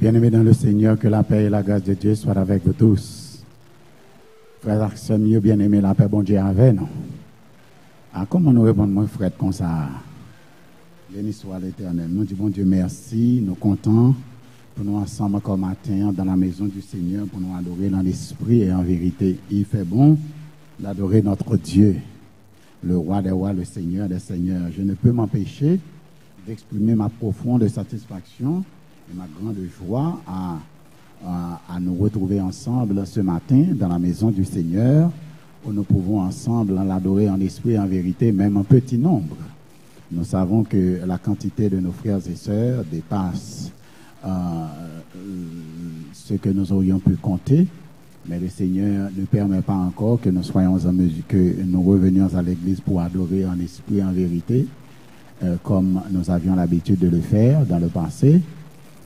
Bien-aimés dans le Seigneur, que la paix et la grâce de Dieu soient avec vous tous. Frères et sœurs, bien-aimés, la paix, bon Dieu, avec nous. Ah, comment nous répondons, mon frère, comme ça? Béni soit l'Éternel. Nous disons, bon Dieu, merci. Nous comptons pour nous ensemble comme matin dans la maison du Seigneur, pour nous adorer dans l'esprit et en vérité. Il fait bon d'adorer notre Dieu, le roi des rois, le Seigneur des seigneurs. Je ne peux m'empêcher d'exprimer ma profonde satisfaction et ma grande joie à nous retrouver ensemble ce matin dans la maison du Seigneur, où nous pouvons ensemble l'adorer en esprit et en vérité, même en petit nombre. Nous savons que la quantité de nos frères et sœurs dépasse ce que nous aurions pu compter, mais le Seigneur ne permet pas encore que nous soyons en mesure, que nous revenions à l'église pour adorer en esprit et en vérité, comme nous avions l'habitude de le faire dans le passé.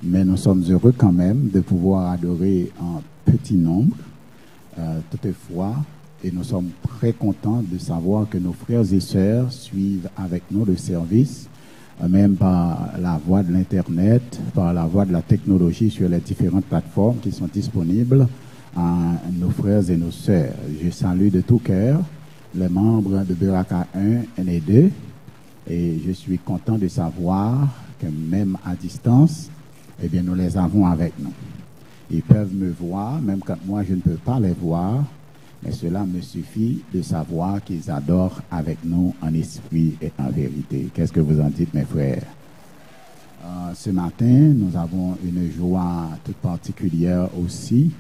Mais nous sommes heureux quand même de pouvoir adorer en petit nombre, toutefois, et nous sommes très contents de savoir que nos frères et sœurs suivent avec nous le service, même par la voie de l'Internet, par la voie de la technologie sur les différentes plateformes qui sont disponibles à nos frères et nos sœurs. Je salue de tout cœur les membres de Beraka 1 et 2, et je suis content de savoir que même à distance, eh bien, nous les avons avec nous. Ils peuvent me voir, même quand moi je ne peux pas les voir, mais cela me suffit de savoir qu'ils adorent avec nous en esprit et en vérité. Qu'est-ce que vous en dites, mes frères? Ce matin, nous avons une joie toute particulière aussi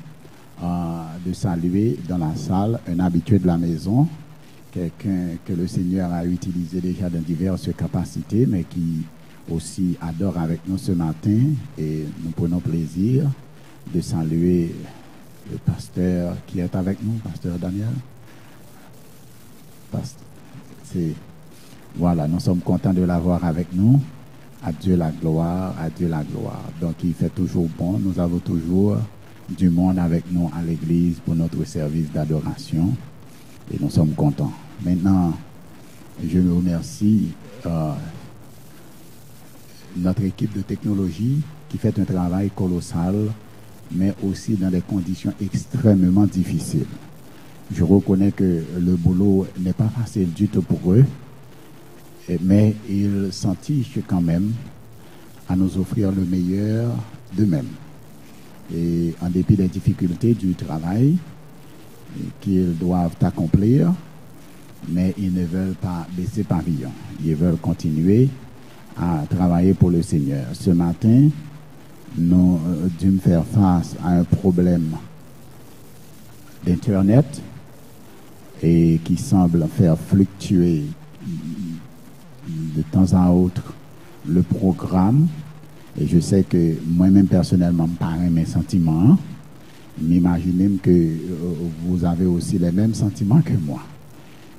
de saluer dans la salle un habitué de la maison, quelqu'un que le Seigneur a utilisé déjà dans diverses capacités, mais qui aussi adore avec nous ce matin, et nous prenons plaisir de saluer le pasteur qui est avec nous, pasteur Daniel. Voilà, nous sommes contents de l'avoir avec nous. À Dieu la gloire, à Dieu la gloire. Donc il fait toujours bon, nous avons toujours du monde avec nous à l'église pour notre service d'adoration, et nous sommes contents. Maintenant, je me remercie notre équipe de technologie qui fait un travail colossal, mais aussi dans des conditions extrêmement difficiles. Je reconnais que le boulot n'est pas facile du tout pour eux, mais ils s'entichent quand même à nous offrir le meilleur d'eux-mêmes. Et en dépit des difficultés du travail qu'ils doivent accomplir, mais ils ne veulent pas baisser pavillon. Ils veulent continuer à travailler pour le Seigneur. Ce matin, nous dûmes faire face à un problème d'Internet et qui semble faire fluctuer de temps à autre le programme. Et je sais que moi-même personnellement, me paraît mes sentiments. M'imaginez que vous avez aussi les mêmes sentiments que moi.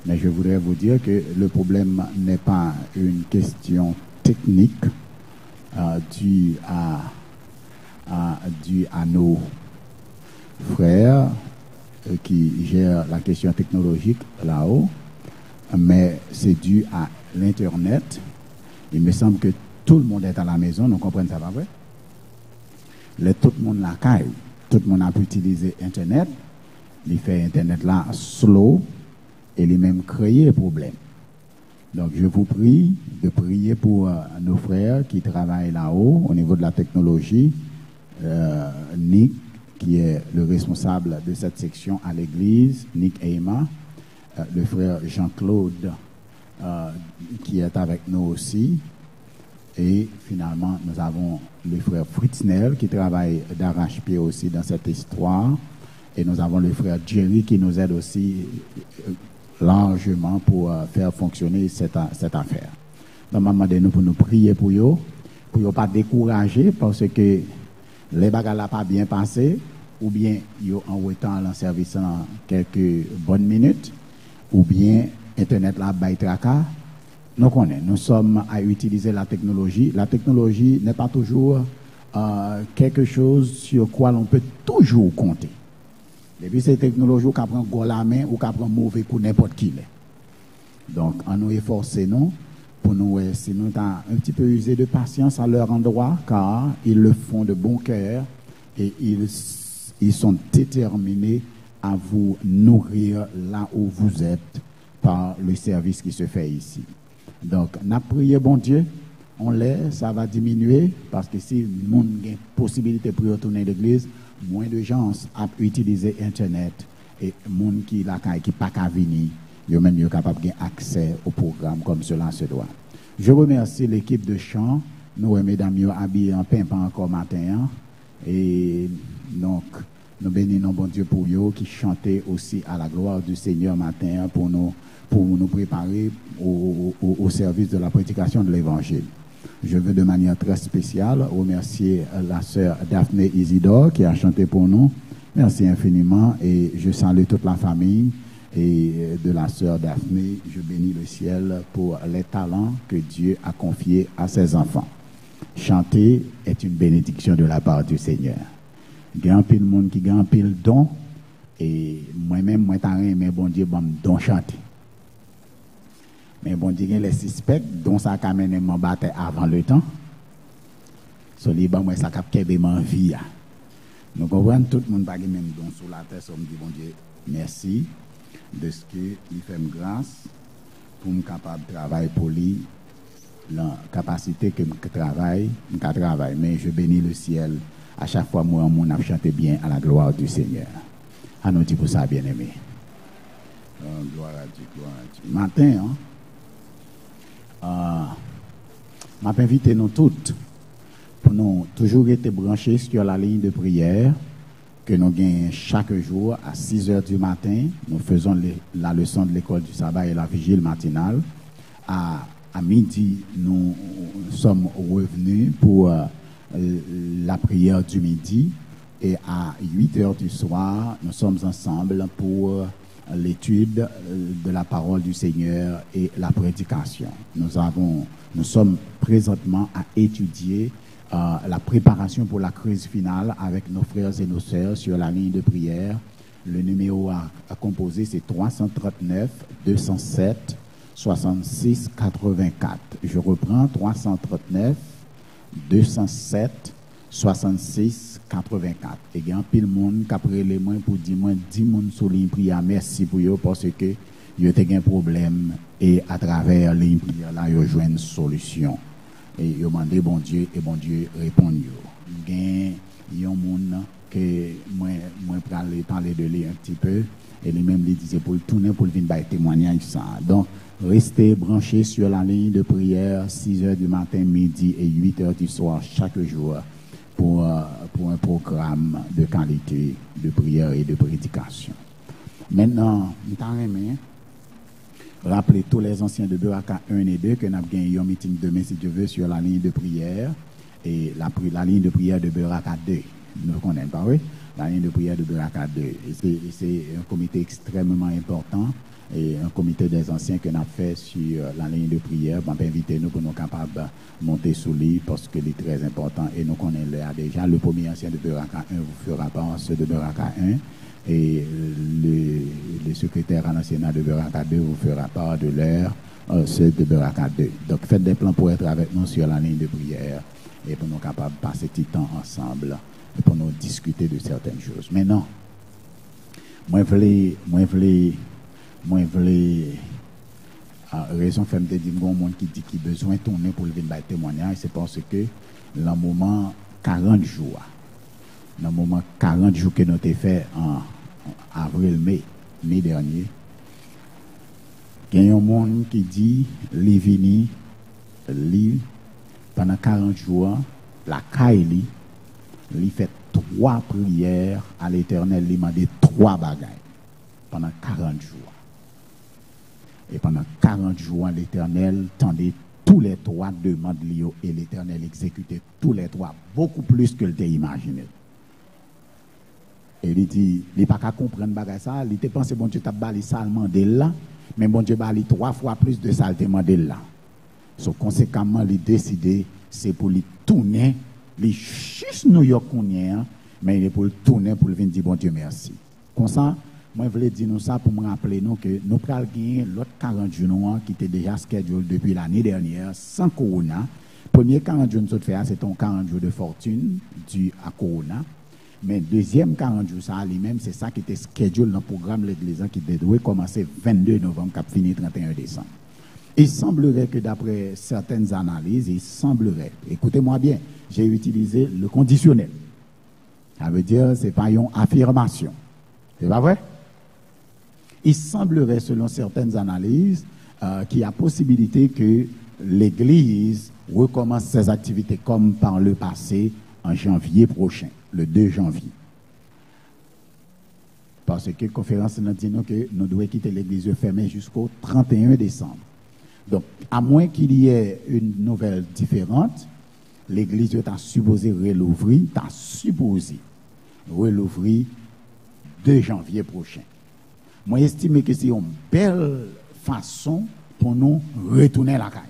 Mais je voudrais vous dire que le problème n'est pas une question technique due à nos frères qui gèrent la question technologique là-haut, mais c'est dû à l'Internet. Il me semble que tout le monde est à la maison, nous comprenons ça, pas vrai? Tout le monde la caille, tout le monde a pu utiliser Internet, il fait Internet là slow, et il même créer problème. Donc, je vous prie de prier pour nos frères qui travaillent là-haut au niveau de la technologie. Nick, qui est le responsable de cette section à l'église, Nick et Emma. Le frère Jean-Claude, qui est avec nous aussi. Et finalement, nous avons le frère Fritznel, qui travaille d'arrache-pied aussi dans cette histoire. Et nous avons le frère Jerry, qui nous aide aussi largement pour faire fonctionner cette affaire. Donc, maman, nous pour nous prier pour eux pas décourager parce que les bagages n'ont pas bien passé, ou bien ils ont en retard dans service en quelques bonnes minutes, ou bien Internet là bail tracas. Nous sommes à utiliser la technologie. La technologie n'est pas toujours quelque chose sur quoi l'on peut toujours compter. Depuis ces technologies, on prend la main ou on prend mauvais coup n'importe qui. Donc, on nous efforce, non, pour nous, si nous avons un petit peu usé de patience à leur endroit, car ils le font de bon cœur et ils sont déterminés à vous nourrir là où vous êtes par le service qui se fait ici. Donc, n'a prié, bon Dieu, on laisse, ça va diminuer, parce que si le monde a une possibilité pour retourner à l'église, moins de gens ont utilisé Internet et le monde qui n'a pas qu'à venir, ils même sont capables d'avoir accès au programme comme cela se doit. Je remercie l'équipe de chant. Nous, mesdames, nous habillés en pimpant encore matin. Et donc, nous bénissons bon Dieu pour eux qui chantaient aussi à la gloire du Seigneur matin pour nous préparer au service de la prédication de l'Évangile. Je veux de manière très spéciale remercier la sœur Daphné Isidore qui a chanté pour nous. Merci infiniment et je salue toute la famille et de la sœur Daphné. Je bénis le ciel pour les talents que Dieu a confiés à ses enfants. Chanter est une bénédiction de la part du Seigneur. Il y a un peu de monde qui a un peu de don et moi-même, moi, mais bon Dieu, bon don chanter. Mais bon Dieu, les suspects, dont ça a mené mon bataille avant le temps. So, les moi, ça a capté ma vie. Nous comprenons, tout le monde n'a pas même don sur la terre, so, me dit, bon Dieu, merci de ce qu'il fait grâce pour me capable de travailler pour lui, la capacité que je travaille. Mais je bénis le ciel. À chaque fois, moi, on a chanté bien à la gloire du Seigneur. À nous dire pour ça, bien aimé. Gloire à Dieu, gloire à Dieu. Matin, m'a invité nous toutes pour nous toujours être branchés sur la ligne de prière que nous gagnons chaque jour à 6 heures du matin. Nous faisons la leçon de l'école du sabbat et la vigile matinale. À midi, nous sommes revenus pour la prière du midi et à 8 heures du soir, nous sommes ensemble pour l'étude de la parole du Seigneur et la prédication. Nous sommes présentement à étudier la préparation pour la crise finale avec nos frères et nos sœurs sur la ligne de prière. Le numéro à composer, c'est 339 207 66 84. Je reprends 339 207 66 84. Et il y a un pile monde qui a pris les mains pour dire moi 10 monde sur ligne prière merci pour eux parce que il y a un problème et à travers ligne prière là ils joignent une solution et ils demandent bon Dieu et bon Dieu répond yo. Il y a un monde que moi parler de lui un petit peu et lui même lui disait pour le tourner pour le venir témoignage ça. Donc restez branchés sur la ligne de prière 6 heures du matin, midi et 8 heures du soir chaque jour pour un programme de qualité de prière et de prédication. Maintenant, nous t'en rappeler tous les anciens de Beraka 1 et 2 que nous avons gagné un meeting demain si Dieu veut sur la ligne de prière et la ligne de prière de Beraka 2. Nous connaissons pas, oui? La ligne de prière de Beraka 2. C'est un comité extrêmement important. Et un comité des anciens que nous avons fait sur la ligne de prière. On peut inviter nous pour nous capables de monter sous lui parce que c'est très important. Et nous connaissons déjà. Le premier ancien de Beraka 1 vous fera part ceux de Beraka 1. Et le secrétaire national de Beraka 2 vous fera part de l'heure ceux de Beraka 2. Donc faites des plans pour être avec nous sur la ligne de prière et pour nous capables de passer du temps ensemble et pour nous discuter de certaines choses. Maintenant, moi je voulais raison fait me dire bon monde qui dit qu'il besoin de tourner pour le venir témoignage c'est parce que le moment 40 jours que nous avons fait en avril mai dernier il y a un monde qui dit li vini li pendant 40 jours la caille li fait 3 prières à l'Éternel li demandé 3 bagages pendant 40 jours. Et pendant 40 jours, l'Éternel tendait tous les 3 demandes liées et l'Éternel exécutait tous les 3, beaucoup plus que l'était imaginé. Et il dit, il n'est pas qu'à comprendre ça, il était pensé, bon Dieu, tu as bali ça, là, mais bon Dieu, bali 3 fois plus de ça, il demandé là. So, conséquemment, il décidé, c'est pour lui tourner, il juste New York, mais il est pour le tourner, pour lui venir dire, bon Dieu, merci. Comme ça, Moi, je voulais dire nous ça pour me rappeler nous que nous prenons gagner l'autre 40 jours qui était déjà schedulé depuis l'année dernière sans Corona. Premier 40 jours nous fait, c'est ton 40 jours de fortune dû à Corona. Mais deuxième 40 jours, ça lui-même, c'est ça qui était schedulé dans le programme de l'Église qui devait commencer 22 novembre, qui finit 31 décembre. Il semblerait que d'après certaines analyses, il semblerait, écoutez-moi bien, j'ai utilisé le conditionnel. Ça veut dire, c'est pas une affirmation. C'est pas vrai? Il semblerait, selon certaines analyses, qu'il y a possibilité que l'Église recommence ses activités comme par le passé en janvier prochain, le 2 janvier. Parce que la conférence nous dit que nous devons quitter l'Église fermée jusqu'au 31 décembre. Donc, à moins qu'il y ait une nouvelle différente, l'Église est supposée relouvrir, relouvrir 2 janvier prochain. Moi, j'estime que c'est une belle façon pour nous retourner à la caille.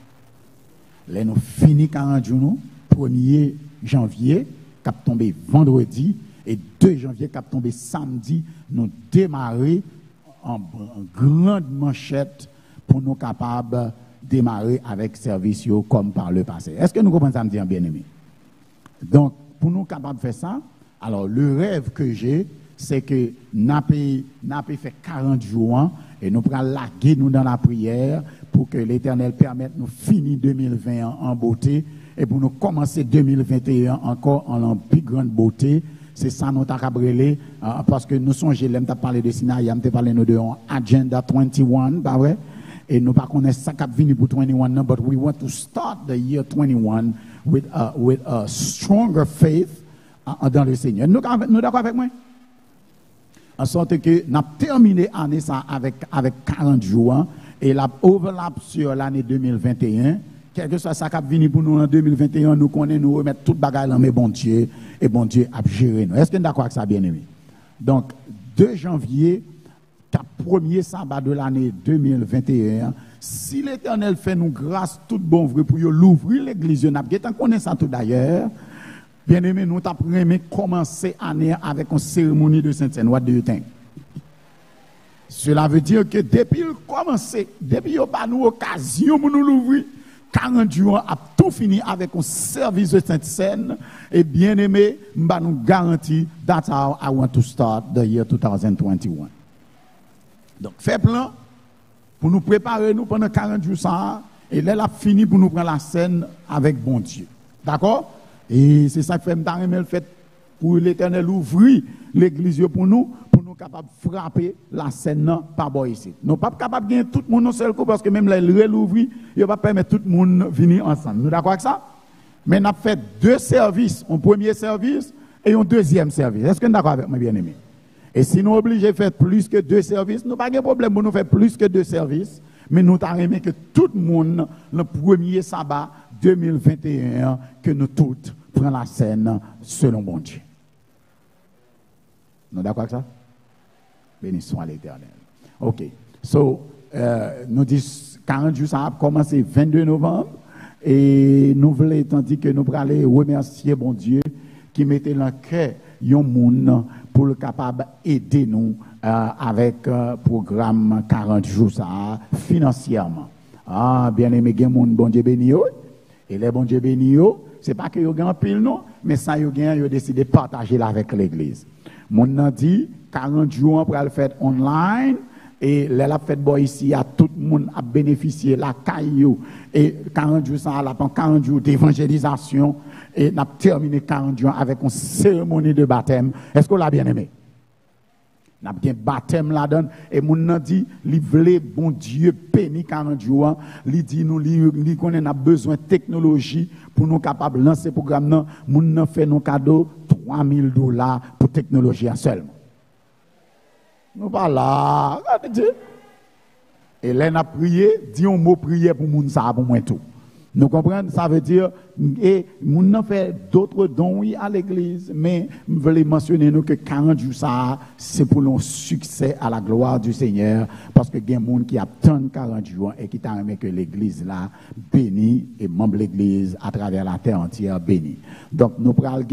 Là, nous finissons 40 jours, 1er janvier, cap tombé vendredi, et 2 janvier, cap tombé samedi, nous démarrer en grande manchette pour nous capables de démarrer avec service comme par le passé. Est-ce que nous comprenons ça, me dire bien-aimé? Donc, pour nous capables de faire ça, alors le rêve que j'ai, c'est que nous avons fait 40 jours et nous prenons laguer nous dans la prière pour que l'Éternel permette de nous finir 2020 en beauté et pour nous commencer 2021 encore en plus grande beauté. C'est ça nous avons brûlé parce que nous sommes, j'aime parler de Sinaï, j'aime parler de Agenda 21, pas vrai? Et nous ne connaissons pas ça qui venu pour 21, but we want to start the year 21 with a stronger faith dans le Seigneur. Nous d'accord avec moi? En sorte que nous avons terminé l'année avec 40 jours et la overlap sur l'année 2021. Quel que soit ça qui venu pour nous en 2021, nous connaissons, nous remettre toute bagaille dans mes bon Dieu et bon Dieu a géré nous. Est-ce que nous d'accord avec ça, bien aimé? Donc, 2 janvier, premier sabbat de l'année 2021, si l'Éternel fait nous grâce toute bon vrai pour l'ouvrir l'église, nous avons ça tout d'ailleurs. Bien aimé, nous avons commencé l'année avec une cérémonie de Sainte-Seine. What do you think? Cela veut dire que depuis le commencé, depuis qu'il n'y a pas l'occasion pour nous l'ouvrir, 40 jours a tout fini avec un service de Sainte-Seine. Et bien aimé, nous garantit that's how I want to start the year 2021. Donc, fait plan pour nous préparer nous pendant 40 jours ça, et là, il a fini pour nous prendre la scène avec bon Dieu. D'accord? Et c'est ça que fait le fait pour l'Éternel ouvrir l'église pour nous capables de frapper la scène par bois ici. Nous ne sommes pas capables de gagner tout le monde dans seul coup parce que même là, il l'ouvrir, il ne va pas permettre tout le monde de venir ensemble. Nous d'accord avec ça? Mais nous avons fait 2 services, un premier service et un deuxième service. Est-ce que nous d'accord avec moi, bien-aimé? Et si nous obligés de faire plus que 2 services, nous n'avons pas de problème pour nous faire plus que 2 services, mais nous avons aimé que tout le monde, le premier sabbat 2021, que nous tous prenions la scène selon bon Dieu. Nous d'accord avec ça? Béni soit l'Éternel. OK. Nous disons 40 jours, ça a commencé 22 novembre. Et nous voulons, tandis que nous allons remercier bon Dieu qui mettait dans le cœur un monde pour le capable d'aider nous avec le programme 40 jours ça, financièrement. Ah, bien aimé, bon Dieu béni. Et les bon Dieu béni, ce n'est pas que vous avez un pile, non, mais ça, vous avez décidé de partager là avec l'Église. Mon a dit 40 jours pour le faire online et la fête boy ici à tout le monde a bénéficié la caillou et 40 jours ça la 40 jours d'évangélisation et n'a terminé 40 jours avec une cérémonie de baptême. Est-ce qu'on l'a bien aimé? N'a bien baptême là-dedans et mon a dit li vle bon Dieu béni 40 jours, li dit nous li connaît n'a besoin de technologie pour nous capable lancer programme nan, mon fait nos cadeau $3,000 pour technologie seulement. Nous pas là, et là, on a prié, dit un mot prière pour moun ça, pour moi tout. Nous comprenons, ça veut dire, et moun a fait d'autres dons oui, à l'église, mais je voulais mentionner nous que 40 jours ça, c'est pour le succès à la gloire du Seigneur, parce que il y a des gens qui attendent 40 jours et qui t'aiment que l'église là bénie et membre de l'église à travers la terre entière bénie. Donc nous prenons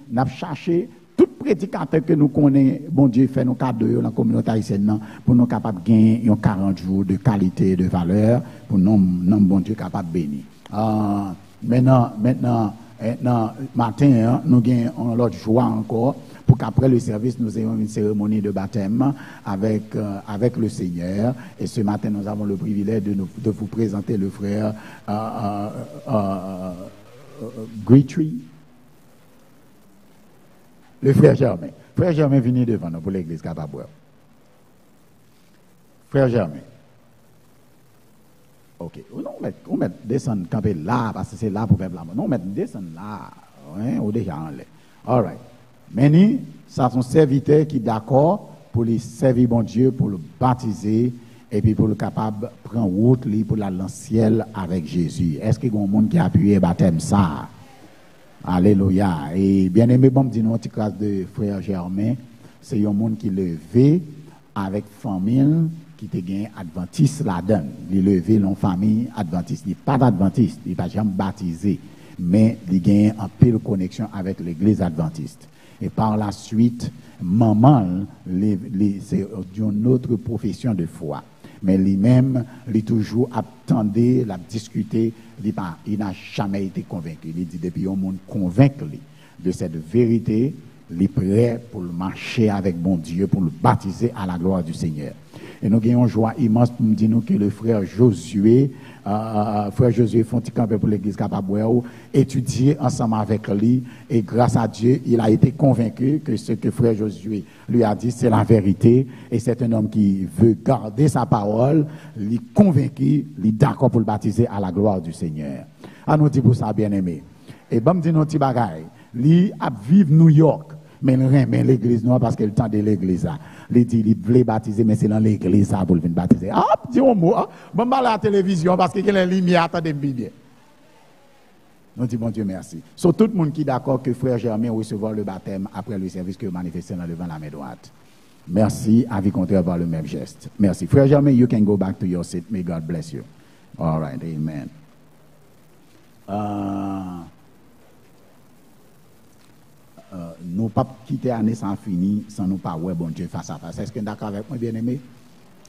nous chercher tout prédicateur que nous connaissons, bon Dieu fait nos cadeaux dans la communauté haïtienne pour nous capables de gagner 40 jours de qualité et de valeur pour nous, bon Dieu capable de bénir. Maintenant, matin, nous avons l'autre joie encore pour qu'après le service, nous ayons une cérémonie de baptême avec le Seigneur. Et ce matin, nous avons le privilège de vous présenter le frère Guitry. Le frère Germain. Frère Germain, venez devant nous pour l'église Capaboueur. Frère Germain. Ok. On met descendre camper là, parce que c'est là pour faire la mort. Non, on met descendre là. Hein, ou déjà en l'air. All right. Maintenant, ça sont serviteurs qui sont d'accord pour les servir bon Dieu, pour le baptiser, et puis pour le capable de prendre route pour la ciel avec Jésus. Est-ce qu'il y a un monde qui a appuyé le baptême ça? Alléluia. Et bien aimé, bon, dis nous, petite classe de frère Germain, c'est un monde qui levé avec famille qui te gagne adventiste là-dedans. Il levé dans famille adventiste. Il n'est pas adventiste, il n'est pas jamais baptisé, mais il gagne un peu de connexion avec l'église adventiste. Et par la suite, maman, c'est une autre profession de foi. Mais lui-même, il toujours attendait, l'a discuté, il n'a jamais été convaincu. Il dit depuis au monde convaincre de cette vérité, il est prêt pour le marcher avec bon Dieu, pour le baptiser à la gloire du Seigneur. Et nous avons une joie immense pour nous dire que le frère Josué Fonticampé pour l'église Capaboueur, étudié ensemble avec lui, et grâce à Dieu, il a été convaincu que ce que frère Josué lui a dit, c'est la vérité, et c'est un homme qui veut garder sa parole, il est convaincu, il est d'accord pour le baptiser à la gloire du Seigneur. À nous dire pour ça, bien aimé. Et bon, me dit nos petits bagailles, il a vivre New York, mais il remet l'église noire parce qu'il tend de l'église là. Il dit il voulait baptiser mais c'est dans l'église ça pour venir baptiser. Ah, dis un mot. Bon à la télévision parce que y a la lumière attendez bien. Nous disons bon Dieu merci. So tout le monde qui est d'accord que frère Germain recevoir le baptême après le service que manifesté dans devant la main droite. Merci, avis contraire par le même geste. Merci. Frère Germain, you can go back to your seat. May God bless you. All right, amen. Nous ne pouvons pas quitter l'année sans fini, sans nous pas ouais bon Dieu face à face. Est-ce que vous êtes d'accord avec moi, bien-aimé?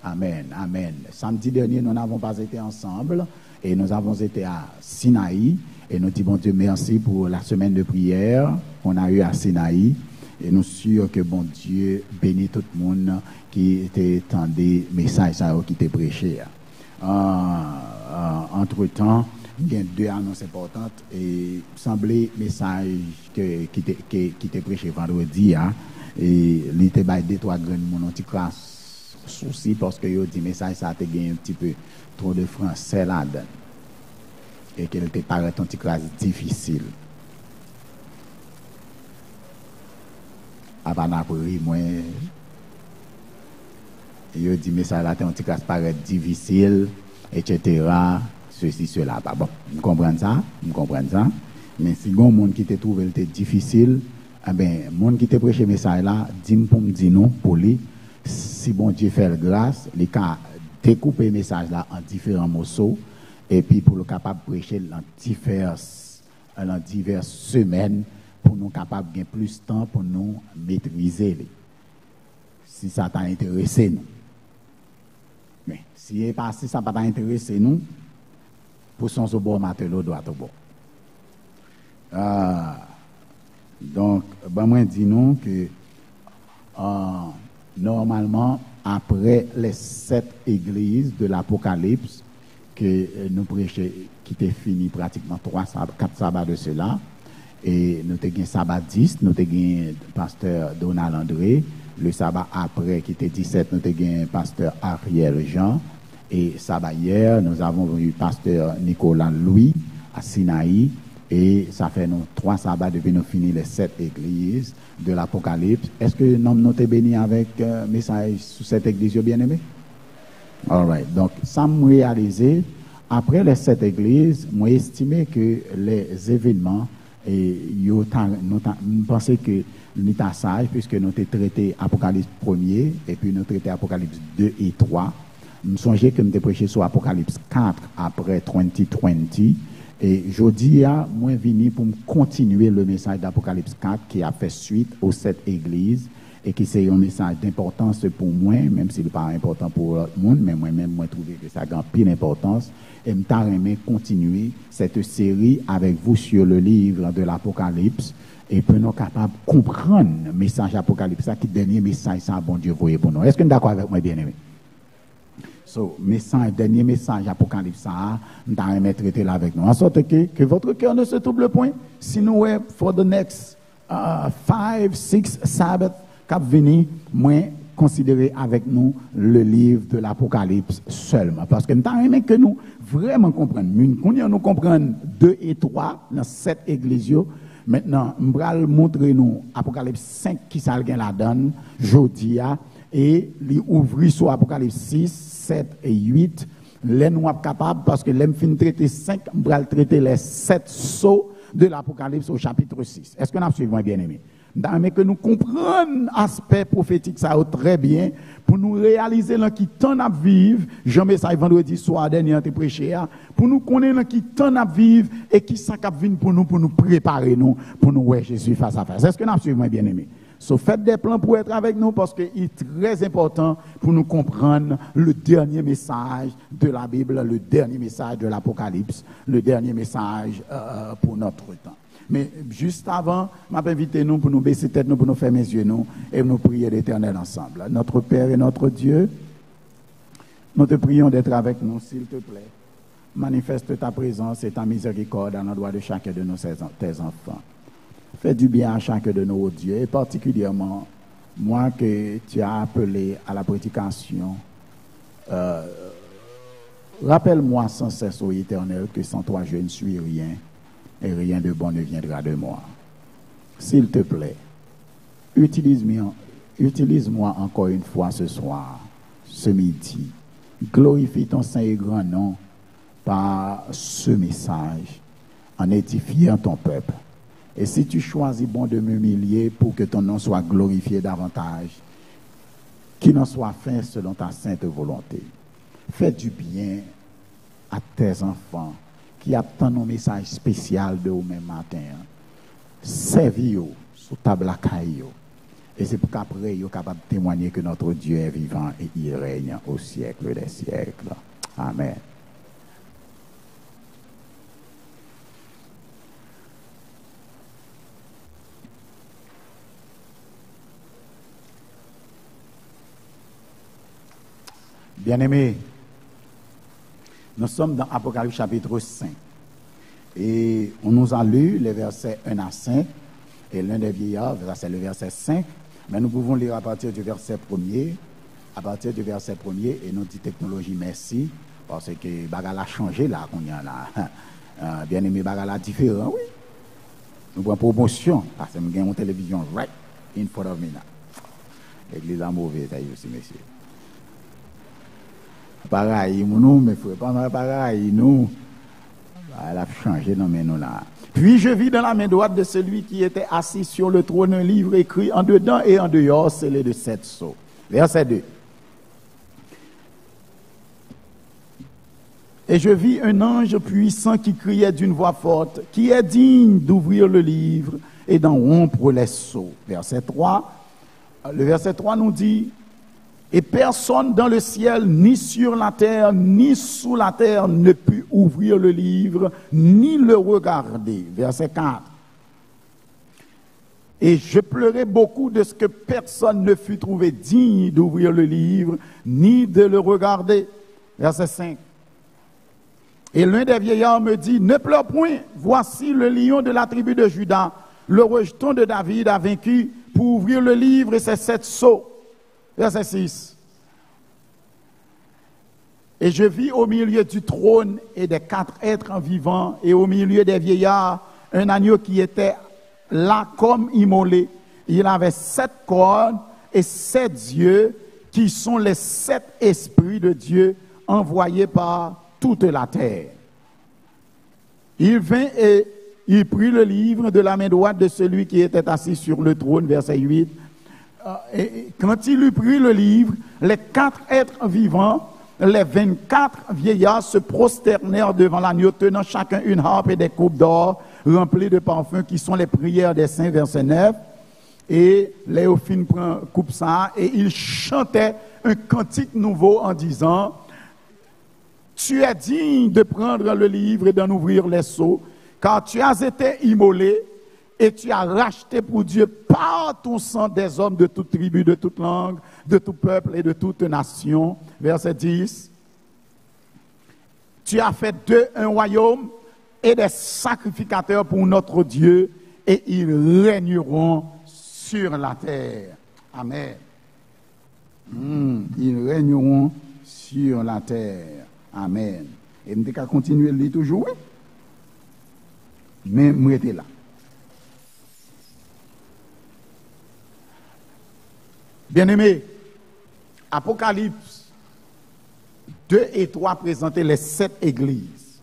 Amen, amen. Samedi dernier, nous n'avons pas été ensemble et nous avons été à Sinaï et nous disons bon Dieu merci pour la semaine de prière qu'on a eu à Sinaï et nous sommes sûrs que bon Dieu bénit tout le monde qui était entendu message qui était prêché. Entre-temps, il y a deux annonces importantes et semblait message qui était prêché vendredi et il était by deux trois grands mon petit classe souci parce que yo dit message ça a gagné un petit peu trop de français là-dedans et qu'il était paraît un petit classe difficile à Panapori moi yo dit message là un petit classe paraît difficile etc. Ceci, cela. Bon, vous comprenez ça? Mais si un monde qui te trouve difficile, eh bien, le monde qui te prêche le message là, dis-moi pour me dire non, pour lui, si bon Dieu fait grâce, il a découpé le message là en différents morceaux, et puis pour le capable de prêcher dans diverses semaines, pour nous capables de gagner plus de temps pour nous maîtriser. Si ça t'a intéressé, nous. Mais si ça n'a pas intéressé, nous, poussons au bord matelot droit au bord. Donc, moi dis nous que normalement, après les 7 églises de l'Apocalypse que nous prêchons, qui étaient fini pratiquement 4 sabbats de cela, et nous avons sabbat 10, nous avons pasteur Donald André, le sabbat après qui était 17, nous avons pasteur Ariel Jean, et sabbat hier, nous avons eu pasteur Nicolas Louis à Sinaï, et ça fait nous 3 sabbats depuis nous finir les 7 églises de l'Apocalypse. Est-ce que nous avons été bénis avec message sur cette église bien-aimée? All right. Donc, ça m'a réalisé, après les 7 églises, moi estimé que les événements, et nous pensons que nous sommes sages, puisque nous avons traité Apocalypse 1er, et puis nous traité Apocalypse 2 et 3. Je me songeais que nous avons prêché sur Apocalypse 4 après 2020, Et je dis à moi venu pour continuer le message d'Apocalypse 4 qui a fait suite aux 7 églises et qui c'est un message d'importance pour moi, même s'il n'est pas important pour l'autre monde, mais moi-même, moi, je trouve que ça a grand pile d'importance. Et je t'aimerais continuer cette série avec vous sur le livre de l'Apocalypse et pour nous capables de comprendre le message d'Apocalypse, qui est le dernier message que bon Dieu voyait pour nous. Est-ce que vous êtes d'accord avec moi, bien-aimé? Dernier message Apocalypse, nous allons traiter là avec nous. En sorte que votre cœur ne se trouble point. Si nous, for the next 5, 6 Sabbath, cap venir, moi, considérer avec nous le livre de l'Apocalypse seulement. Parce que nous allons que nous vraiment comprendre. Nous comprenons 2 et 3 dans 7 églises. Maintenant, nous allons montrer nous Apocalypse 5 qui s'algue la donne, jeudi, et l'ouvrir sur Apocalypse 6, 7 et 8, les nous sommes capables, parce que l'homme fin traiter 5, on va traiter les 7 sceaux de l'Apocalypse au chapitre 6. Est-ce que nous suivons bien aimé? Mais que nous comprenions l'aspect prophétique ça très bien, pour nous réaliser dans qui temps à vivre, Jean message vendredi soir dernier te prêché, pour nous connaître dans qui temps à vivre et qui ça cap vient pour nous préparer nous, pour nous ouais Jésus face à face. Est-ce que nous suivons bien aimé? Faites des plans pour être avec nous parce qu'il est très important pour nous comprendre le dernier message de la Bible, le dernier message de l'Apocalypse, le dernier message pour notre temps. Mais juste avant, je m'invite nous pour nous baisser tête, nous pour nous fermer les yeux nous et nous prier l'Éternel ensemble. Notre Père et notre Dieu, nous te prions d'être avec nous, s'il te plaît. Manifeste ta présence et ta miséricorde à l'endroit de chacun de nous, tes enfants. Fais du bien à chacun de nos dieux, et particulièrement moi que tu as appelé à la prédication. Rappelle-moi sans cesse, ô Éternel, que sans toi je ne suis rien, et rien de bon ne viendra de moi. S'il te plaît, utilise-moi encore une fois ce soir, ce midi. Glorifie ton saint et grand nom par ce message, en édifiant ton peuple. Et si tu choisis bon de m'humilier pour que ton nom soit glorifié davantage, qu'il en soit fait selon ta sainte volonté. Fais du bien à tes enfants qui attendent un message spécial de au même matin. Servis-vous sous table à caillou. Et c'est pour qu'après, ils soient capables de témoigner que notre Dieu est vivant et il règne au siècle des siècles. Amen. Bien-aimés, nous sommes dans Apocalypse chapitre 5 et on nous a lu les versets 1 à 5 et l'un des vieillards, c'est le verset 5, mais nous pouvons lire à partir du verset 1er, et nous dit technologie merci, parce que Bagala a changé là, qu'on y a là. Bien-aimé, Bagala différent, oui. Nous prenons promotion, parce que nous avons une télévision right in front of me now. L'église a mauvais, ça y est aussi, messieurs. Pareil, nous, mais il ne faut pas pareil, nous. Elle a changé dans mes noms là. Puis je vis dans la main droite de celui qui était assis sur le trône un livre écrit en dedans et en dehors, scellé de 7 sceaux. Verset 2. Et je vis un ange puissant qui criait d'une voix forte, qui est digne d'ouvrir le livre et d'en rompre les sceaux. Verset 3. Le verset 3 nous dit, et personne dans le ciel, ni sur la terre, ni sous la terre, ne put ouvrir le livre, ni le regarder. Verset 4. Et je pleurais beaucoup de ce que personne ne fut trouvé digne d'ouvrir le livre, ni de le regarder. Verset 5. Et l'un des vieillards me dit, ne pleure point, voici le lion de la tribu de Juda, le rejeton de David a vaincu pour ouvrir le livre et ses 7 sceaux. Verset 6. Et je vis au milieu du trône et des 4 êtres vivants et au milieu des vieillards un agneau qui était là comme immolé. Il avait 7 cornes et 7 yeux qui sont les 7 esprits de Dieu envoyés par toute la terre. Il vint et il prit le livre de la main droite de celui qui était assis sur le trône, verset 8. Et quand il eut pris le livre, les 4 êtres vivants les 24 vieillards se prosternèrent devant l'agneau, tenant chacun une harpe et des coupes d'or remplies de parfums qui sont les prières des saints, verset 9. Et Léophine prend coupe ça et il chantait un cantique nouveau en disant: tu es digne de prendre le livre et d'en ouvrir les sceaux, car tu as été immolé et tu as racheté pour Dieu par ton sang des hommes de toute tribu, de toute langue, de tout peuple et de toute nation. Verset 10. Tu as fait d'eux un royaume et des sacrificateurs pour notre Dieu, et ils régneront sur la terre. Amen. Ils régneront sur la terre. Amen. Et je vais continuer à lire toujours. Mais je suis là. Bien-aimés, Apocalypse 2 et 3 présentaient les 7 églises.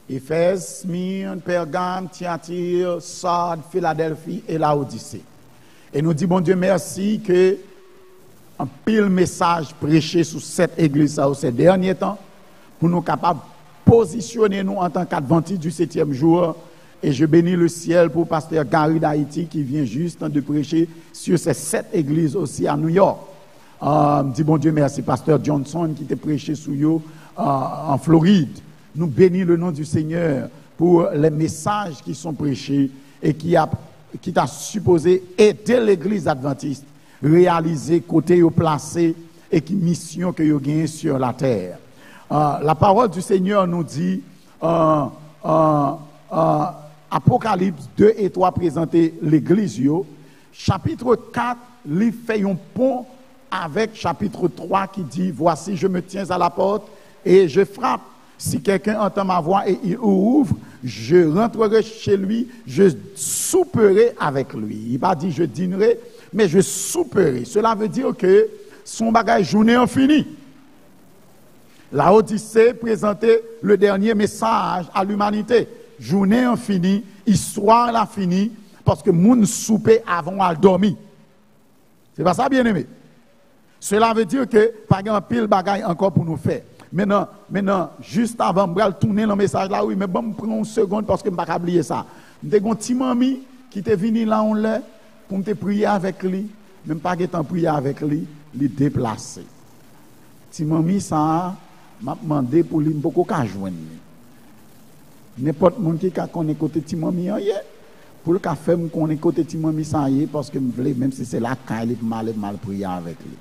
Éphèse, Smyrne, Pergame, Thyatire, Sardes, Philadelphie et Laodicée. Et nous disons, bon Dieu, merci que un pile message prêché sur cette église au ces derniers temps, pour nous capables de positionner nous en tant qu'adventistes du 7e jour. Et je bénis le ciel pour pasteur Gary d'Haïti qui vient juste de prêcher sur ces 7 églises aussi à New York. Dis bon Dieu merci, pasteur Johnson qui t'a prêché sur eux en Floride. Nous bénissons le nom du Seigneur pour les messages qui sont prêchés et qui t'a supposé aider l'église adventiste réaliser côté au placé et qui mission que vous gagnez sur la terre. La parole du Seigneur nous dit Apocalypse 2 et 3 présenter l'église. Chapitre 4, il fait un pont avec chapitre 3 qui dit: voici, je me tiens à la porte et je frappe. Si quelqu'un entend ma voix et il ouvre, je rentrerai chez lui, je souperai avec lui. Il va dire je dînerai, mais je souperai. Cela veut dire que son bagage journée en fini. La Odyssée présentait le dernier message à l'humanité. Journée en fini, histoire la fini, parce que moun souper avant à dormir. C'est pas ça, bien aimé. Cela veut dire que pas grand pile bagaille encore pour nous faire. Maintenant, juste avant, je vais tourner le message là, oui, mais bon, je prends une seconde parce que je ne vais pas oublier ça. J'ai un petit mamie qui était venu là, on l'a, pour me prier avec lui, même pas qu'étant prier avec lui, il déplacer. Petit mamie, ça m'a demandé pour lui, beaucoup qu'à joindre. N'importe qui connaît côté petit mamie, pour le café, je connais côté petit mamie, ça y est, parce que je voulais, même si c'est là, quand il est mal prier avec lui.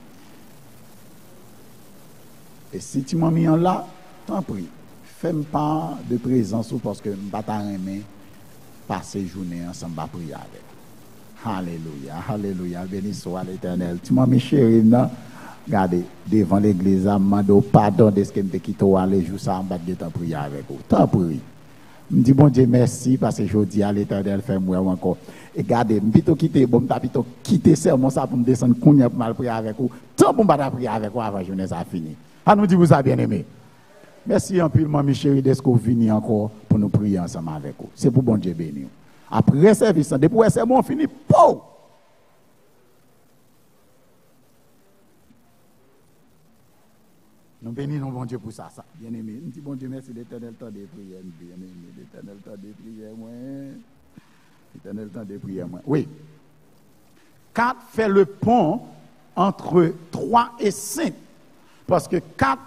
Et si tu m'as mis en là, t'en prie, fais-moi pas de présence parce que je ne vais pas aimer passer journée ensemble à prier avec. Alléluia, alléluia, béni soit l'Éternel. Tu m'as mis chéri, non? Regardez, devant l'église, je demande pardon de ce que je t'ai quitté aller jour ça, je vais t'en prier avec vous. T'en prie. Je me dis, bon Dieu, merci parce que je dis à l'Éternel, fais-moi encore. Et regardez, je vais quitter, bon, je vais quitter sermon ça pour me descendre, pour mal prier avec vous. Tant pour me prier avec vous avant la journée, ça fini. À nous dire vous avez bien aimé. Merci un peu, mes chéris, d'être venus encore pour nous prier ensemble avec vous. C'est pour bon Dieu béni. Après service, depuis c'est bon, fini, pou! Nous bénissons bon Dieu pour ça, bien aimé. Nous disons bon Dieu, merci l'Éternel temps de prière, bien aimé, l'Éternel temps de prière, moi. L'Éternel temps de prière, moi. Oui. 4 fait le pont entre 3 et 5. Parce que 4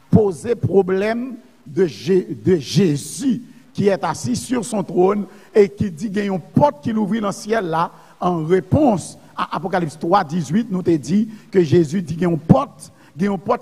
posait problème de Jésus qui est assis sur son trône et qui dit qu'il y a une porte qui l'ouvre dans le ciel là. En réponse à Apocalypse 3, 18, nous te dit que Jésus dit qu'il y a une porte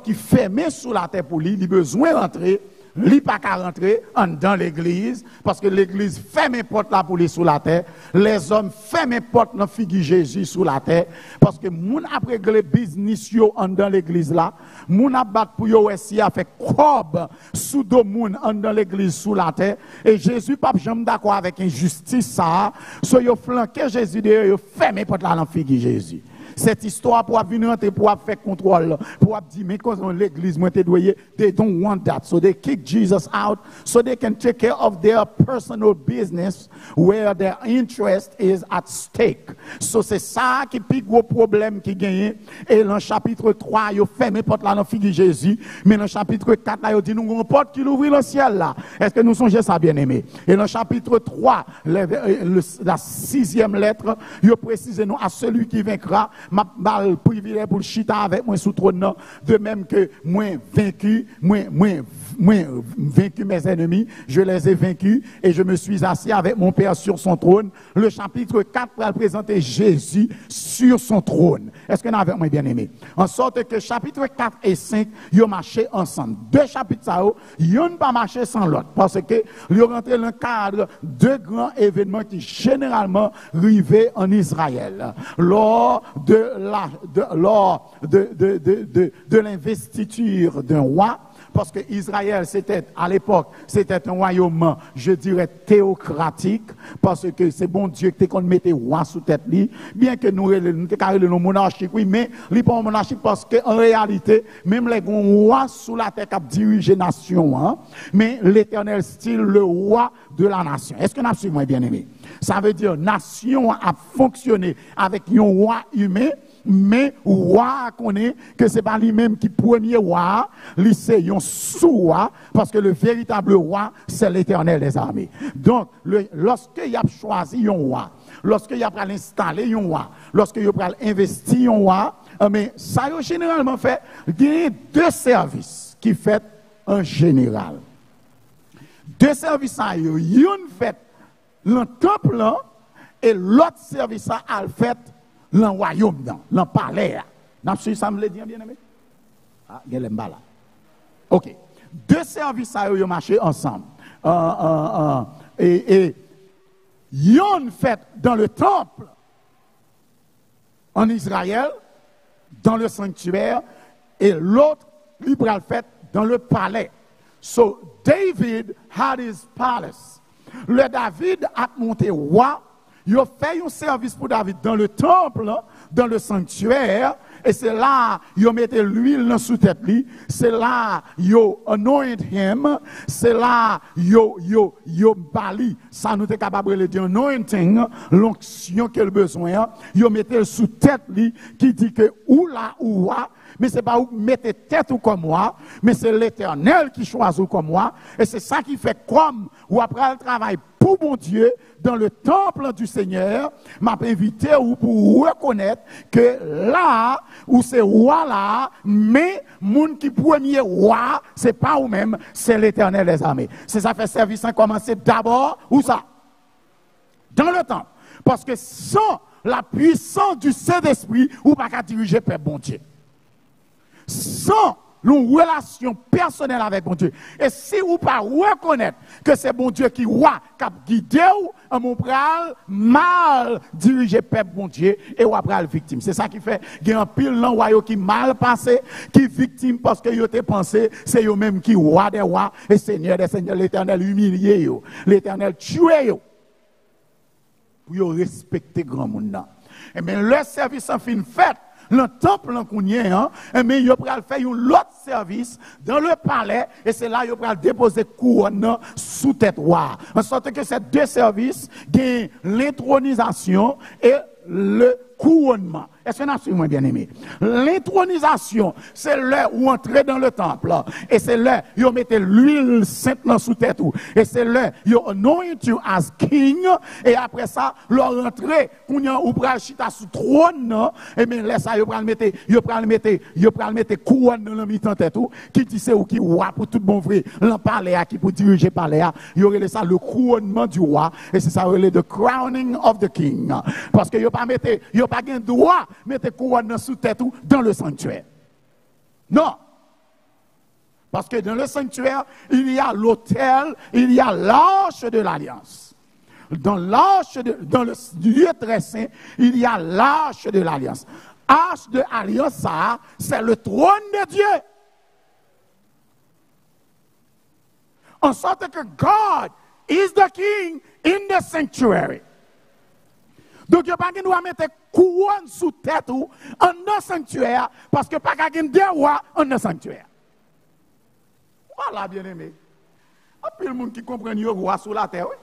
qui fermée sous la terre pour lui. Il a besoin d'entrer. Il n'a pas qu'à rentrer dans l'église, parce que l'église ferme les portes là pour lui sous la terre. Les hommes ferment les portes dans figure Jésus sous la terre, parce que moun après le business yo dans l'église là, moun a battu pour yo aussi a fait cob sous do moun dans l'église sous la terre, et Jésus pas jamais d'accord avec injustice ça, so yo flanqué Jésus de yo ferme les portes là dans figure Jésus. cette histoire pour venir entrer, pour faire contrôle, pour dire, mais quand l'église, moi, they don't want that. So they kick Jesus out so they can take care of their personal business where their interest is at stake. So c'est ça qui est le gros problème qui gagne. Et dans le chapitre 3, il ferme porte là dans figure Jésus. Mais dans le chapitre 4, là, il dit, nous avons une porte qui ouvre le ciel là. Est-ce que nous songez ça, bien aimé? Et dans le chapitre 3, la 6e lettre, il précise nous à celui qui vaincra, m'a le privilège pour le chita avec moi sous trône, de même que moi vaincu mes ennemis, je les ai vaincus et je me suis assis avec mon Père sur son trône. Le chapitre 4 va présenter Jésus sur son trône. Est-ce que nous avons bien aimé? En sorte que chapitre 4 et 5, ils ont marché ensemble. Deux chapitres, ils n'ont pas marché sans l'autre. Parce que ils ont rentré dans le cadre de grands événements qui généralement arrivaient en Israël. Lors de l'investiture d'un roi, parce que Israël, à l'époque, c'était un royaume, je dirais, théocratique, parce que c'est bon Dieu qui qu'on mettait roi sous tête li, bien que nous le monarchique, oui, mais il pas monarchique parce qu'en réalité, même les rois sous la terre qui dirigent nation, hein, mais l'Éternel style le roi de la nation. Est-ce que nous avons bien aimé? Ça veut dire nation a fonctionné avec un roi humain, mais roi connaît que c'est pas lui-même qui premier roi, c'est un sous-roi, parce que le véritable roi, c'est l'Éternel des armées. Donc, lorsqu'il a choisi un roi, lorsqu'il a installé un roi, lorsqu'il a investi un roi, mais ça a généralement fait, il y a deux services qui fait un général. Deux services, il y a fait le temple et l'autre service a fait le royaume, le palais. Ça me l'a dit, bien aimé? Ah, il y a là. Ok. Deux services ont marché ensemble. Et ils ont fait dans le temple en Israël, dans le sanctuaire, et l'autre, il a fait dans le palais. So David had his palace. Le David a monté roi. Il a fait un service pour David dans le temple, dans le sanctuaire, et c'est là, il a mis l'huile dans sous tête lui, c'est là, il a anointed him, c'est là, il a bali, ça nous est capable de dire anointing, l'onction qu'il a besoin, il a mis sous tête lui, qui dit que ou là ou là, mais c'est pas où mettez tête ou comme moi, mais c'est l'Éternel qui choisit comme moi, et c'est ça qui fait comme, ou après le travail pour mon Dieu, dans le temple du Seigneur, m'a invité pour reconnaître que là, où c'est roi là, mais moun qui premier roi, c'est pas ou même, c'est l'Éternel des armées. C'est ça fait service à commencer d'abord, où ça? Dans le temple. Parce que sans la puissance du Saint-Esprit, ou pas qu'à diriger Père bon Dieu. Sans une relation personnelle avec bon Dieu. Et si vous pas reconnaître que c'est bon Dieu qui roi, qui a guidé ou, on pral mal diriger peuple bon Dieu et on pral victime. C'est ça qui fait qu'il y a un pile dans royaume qui mal passé, qui victime parce que yo te pensé c'est eux même qui roi des rois et seigneur des seigneurs, l'Éternel humilié yo, l'Éternel tué yo. Pour yo respecter grand monde. Et bien le service en fin fait le temple qu'on y est, mais il va faire un autre service dans le palais, et c'est là qu'il va déposer couronne sous tête roi. En sorte que ces deux services, l'intronisation et le couronnement. Est-ce que nous avons bien aimé? L'intronisation, c'est là où entrer dans le temple. Et c'est là où vous mettez l'huile sainte sous tête. Et c'est là où vous anoint you as king. Et après ça, leur rentrer, où vous prenez chita sous trône. Et bien là, ça, vous prenez mettre couronne dans le mi-temps tête. Qui dit c'est ou qui roi pour tout bon vrai. L'en palais qui pour diriger palais. Il y aurait ça le couronnement du roi. Et c'est ça, the crowning of the king. Parce que vous pas mettre, vous pas gain droit mettez couronne sous tête dans le sanctuaire. Non. Parce que dans le sanctuaire, il y a l'autel, il y a l'arche de l'alliance. Dans le lieu très saint, il y a l'arche de l'alliance. Arche de l'alliance, ça, c'est le trône de Dieu. En sorte que God is the king in the sanctuary. Donc, il n'y a pas qui doit mettre couronne sous tête ou en un sanctuaire, parce que pas qu'à deux rois en un sanctuaire. Voilà, bien aimé. Il y a le monde qui comprend le roi sous la terre, oui.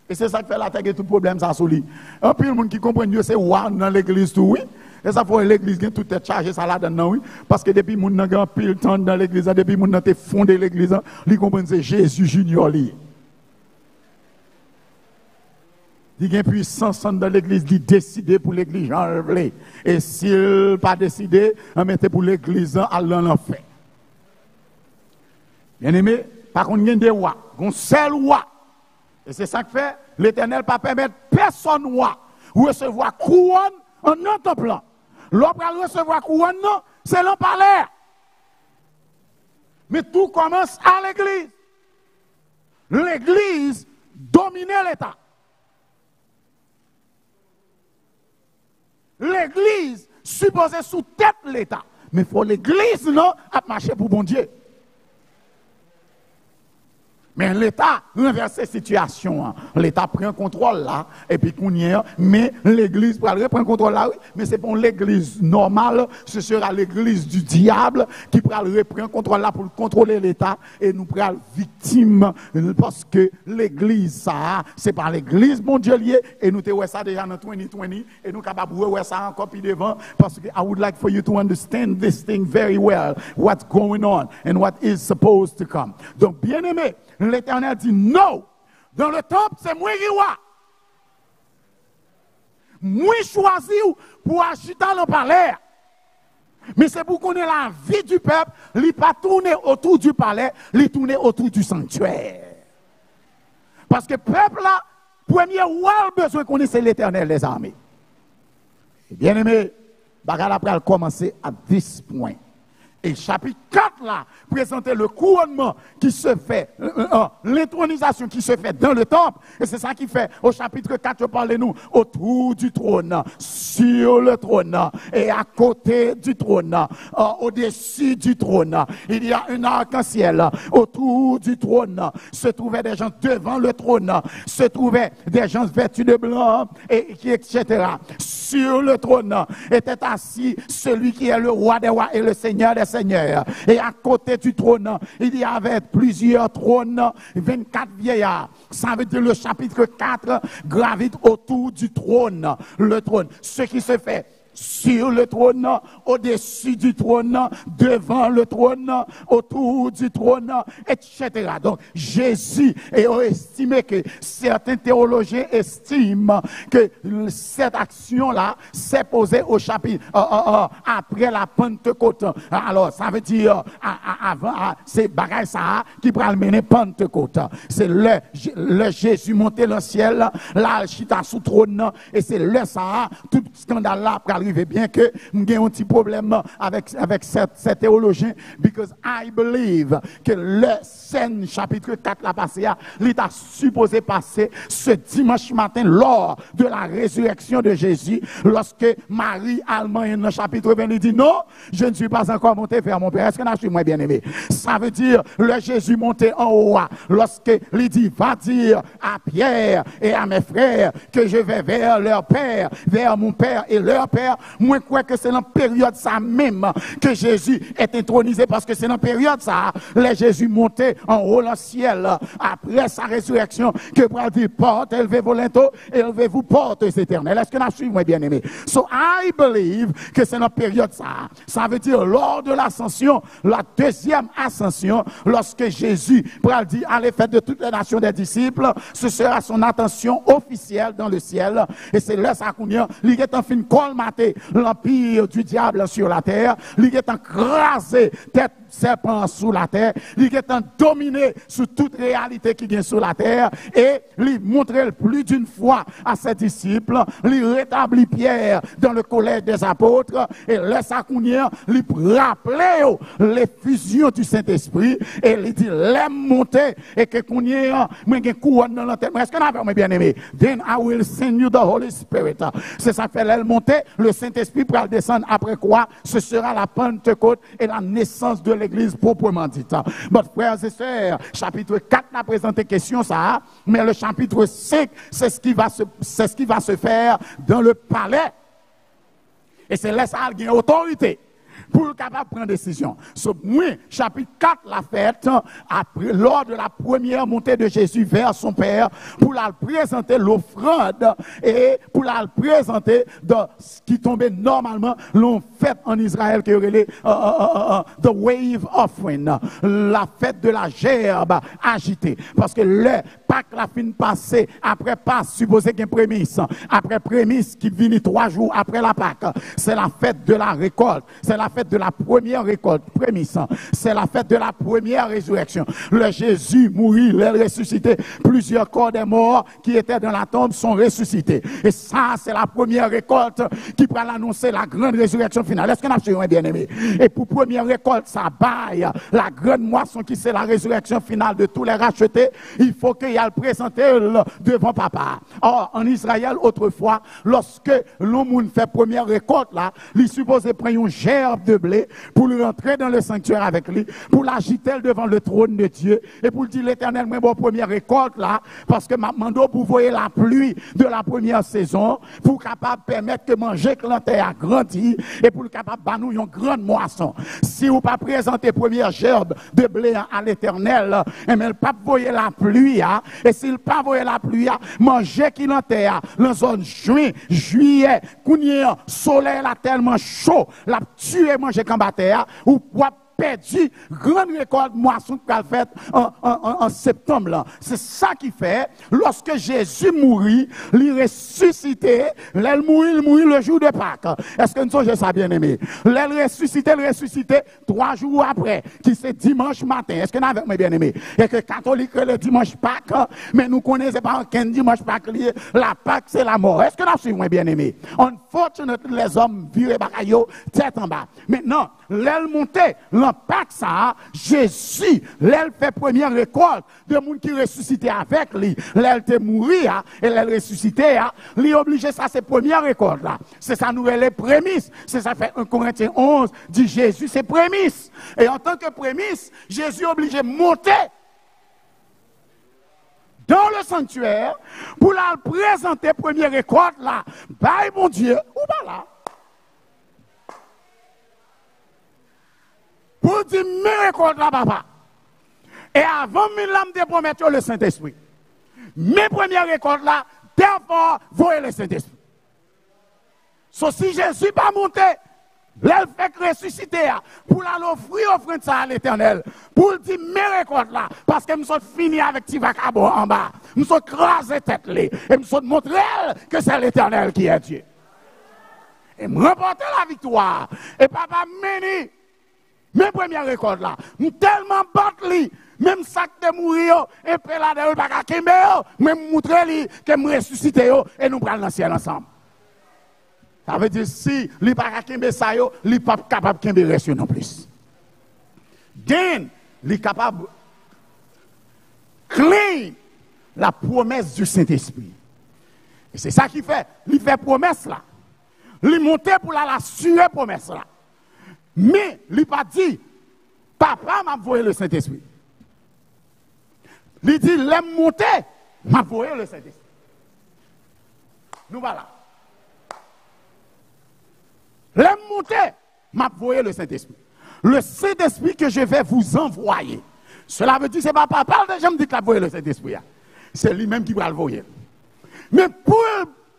Et c'est ça qui fait la terre que tout problème ça sous lui. Un peu le monde qui comprend Dieu c'est roi dans l'église tout oui. Et ça faut l'église qui tout est chargé ça là dedans oui parce que depuis moun nan grand pile temps dans l'église depuis moun nan te fondé l'église, li comprend c'est Jésus junior li. Il y a une puissance dans l'église qui décide pour l'église enlever. Et s'il pas décidé, on mettait pour l'église à l'enfer. Bien aimé, par contre, il y a des rois, un seul roi. Et c'est ça que fait, l'Éternel pas permettre personne roi recevoir couronne en un temple. L'autre va recevoir couronne, non, c'est l'en palais. Mais tout commence à l'église. L'église domine l'État. L'église supposée sous tête l'État. Mais il faut l'église, non, à marcher pour bon Dieu. Mais l'État renverse cette situation. L'État prend contrôle là, et puis qu'on y est, mais l'église prend contrôle là, oui, mais c'est pas l'église normale, ce sera l'église du diable qui prend contrôle là pour contrôler l'État, et nous prenons victime, parce que l'église, ça, c'est par l'église, bon Dieu lié, et nous te voyons ça déjà dans 2020, et nous capables de voir ça encore plus devant, parce que I would like for you to understand this thing very well, what's going on, and what is supposed to come. Donc, bien aimé, l'Éternel dit non. Dans le temple, c'est moi qui roi. Moi choisi pour agiter dans le palais. Mais c'est pour qu'on ait la vie du peuple, il ne pas tourner autour du palais, il tourner autour du sanctuaire. Parce que le peuple là, premier roi a besoin qu'on ait, c'est l'Éternel des armées. Bien aimé, bagarre après commencer à 10 points. Et chapitre 4 là, présenter le couronnement qui se fait, l'intronisation qui se fait dans le temple. Et c'est ça qui fait, au chapitre 4, je parle de nous, autour du trône, sur le trône, et à côté du trône, au-dessus du trône. Il y a un arc-en-ciel. Autour du trône se trouvaient des gens devant le trône, se trouvaient des gens vêtus de blanc, et etc. Sur le trône était assis celui qui est le roi des rois et le seigneur des seigneurs. Et à côté du trône, il y avait plusieurs trônes, 24 vieillards. Ça veut dire le chapitre 4 gravite autour du trône. Le trône. Ce qui se fait sur le trône, au-dessus du trône, devant le trône, autour du trône, etc. Donc, Jésus est estimé que certains théologiens estiment que cette action-là s'est posée au chapitre, après la Pentecôte. Alors, ça veut dire, avant, c'est bagaille ça qui prend le mener Pentecôte. C'est le Jésus monté dans le ciel, là, chita sous trône, et c'est le ça, tout scandale là, bien que j'ai un petit problème avec cette théologien, because I believe que le scène chapitre 4 la passé, il est supposé passer ce dimanche matin lors de la résurrection de Jésus, lorsque Marie Allemagne dans le chapitre 20 il dit non, je ne suis pas encore monté vers mon Père. Est-ce que je suis moins bien aimé? Ça veut dire le Jésus monté en haut, lorsque il dit va dire à Pierre et à mes frères que je vais vers leur Père, vers mon Père et leur Père. Moi, je crois que c'est dans la période ça même que Jésus est intronisé, parce que c'est dans la période ça, le Jésus monté en haut dans le ciel, après sa résurrection, que pour dire porte, élevez-vous lento, élevez-vous portes éternelles. Est-ce que je suis moi bien aimé? So I believe que c'est dans la période ça. Ça veut dire lors de l'ascension, la deuxième ascension, lorsque Jésus pour dire allez faire de toutes les nations des disciples, ce sera son attention officielle dans le ciel. Et c'est là ça qu'on y a, il est en fin de colmater l'empire du diable sur la terre, il est encrasé tête serpent sous la terre, il est en dominé sur toute réalité qui vient sur la terre, et il montrait plus d'une fois à ses disciples, il rétablit Pierre dans le collège des apôtres, et laisse à Counir, il rappelait les fusions du Saint-Esprit, et il dit l'aime monter, et que Counir, moi j'ai couronne dans la terre. Est-ce que nous avons bien aimé? Then I will send you the Holy Spirit. C'est ça fait l'aile monter, le le Saint-Esprit pourra descendre après quoi? Ce sera la Pentecôte et la naissance de l'Église proprement dite. Bon, frères et sœurs, chapitre 4 n'a présenté question ça, mais le chapitre 5, c'est ce qui va se faire dans le palais. Et c'est là ça qui a autorité pour le capable de prendre décision. Moi, chapitre 4 l'a fait après, lors de la première montée de Jésus vers son Père, pour la présenter l'offrande et pour la présenter dans ce qui tombait normalement l'on fête en Israël qui est relé the wave offering, la fête de la gerbe agitée. Parce que le Pâques la fin passée, après Pâques, supposé qu'il y a une prémisse, après prémisse qui vient 3 jours après la Pâques, c'est la fête de la récolte, c'est la fête de la première récolte, prémisse, c'est la fête de la première résurrection. Le Jésus mourit, il est ressuscité, plusieurs corps des morts qui étaient dans la tombe sont ressuscités. Et ça, c'est la première récolte qui va annoncer la grande résurrection finale. Est-ce qu'on a suivi, bien aimé? Et pour première récolte, ça baille la grande moisson qui c'est la résurrection finale de tous les rachetés. Il faut qu'il y ait le présenté devant papa. Or, en Israël, autrefois, lorsque l'homme fait première récolte, là, il supposait prendre une gerbe de blé pour le rentrer dans le sanctuaire avec lui, pour l'agiter devant le trône de Dieu et pour dire l'Éternel, moi, bon, première récolte là, parce que ma mando pour voir la pluie de la première saison, pour capable permettre que manger que l'intérieur a grandi et pour capable de nous une grande moisson. Si vous pas présenter première gerbe de blé à l'Éternel, et mais le pape voyait la pluie, et s'il pas voyait la pluie, manger qui l'intérieur, dans zone juin, juillet, cougnier, soleil là tellement chaud, la tuer manger combatteur, ou perdu grande récolte moisson qu'elle fait en septembre là. C'est ça qui fait lorsque Jésus mourit, il ressuscité, il mourit le jour de Pâques. Est-ce que nous sommes ça bien aimé? Il ressuscité 3 jours après, qui c'est dimanche matin. Est-ce que nous avons bien aimé? Et que catholique le dimanche Pâques, mais nous connaissons pas aucun dimanche Pâques lié. La Pâques c'est la mort. Est-ce que nous suivons bien aimé? Unfortunately, les hommes virent bagayo tête en bas. Maintenant, l'aile montée, Pâques ça, Jésus, l'aile fait première récolte de monde qui ressuscité avec lui, l'aile te mourir et l'aile ressuscité, lui obligé ça c'est première récolte là. C'est ça nouvelle prémisse, c'est ça fait 1 Corinthiens 11 dit Jésus c'est prémisse. Et en tant que prémisse, Jésus obligé monter dans le sanctuaire pour la présenter première récolte là. Bye mon Dieu, ou pas là. Pour dire mes récoltes là, papa. Et avant, mes lames de promettre le Saint-Esprit. Mes premières récoltes là, d'abord, voyez le Saint-Esprit. So, si Jésus pas monté, là, il fait ressusciter, pour l'offrir offrande ça à l'Éternel. Pour dire mes récoltes là, parce que nous sommes finis avec Tivacabo en bas. Nous sommes crasés tête là. Et nous sommes montrés que c'est l'Éternel qui est Dieu. Et me remporter la victoire. Et papa meni. Mes premières récoltes là, nous tellement battus, même sac de mourir, et puis là, de pas qu'à kembe, même montrer que me ressusciter et nous prenons dans le ciel ensemble. Ça veut dire si li pas qu'à kembe ça yo, li pas capable kembe reste non plus. Then, li capable clean la promesse du Saint-Esprit. Et c'est ça qui fait, li fait promesse là. Li monter pour la assurer promesse là. Mais, il n'a pas dit, papa m'a envoyé le Saint-Esprit. Il dit, l'aime monter, m'a envoyé le Saint-Esprit. Nous voilà. L'aime monter, m'a envoyé le Saint-Esprit. Le Saint-Esprit que je vais vous envoyer. Cela veut dire, c'est pas papa, déjà me dit qu'il a envoyé le Saint-Esprit. C'est lui-même qui va le envoyer. Mais pour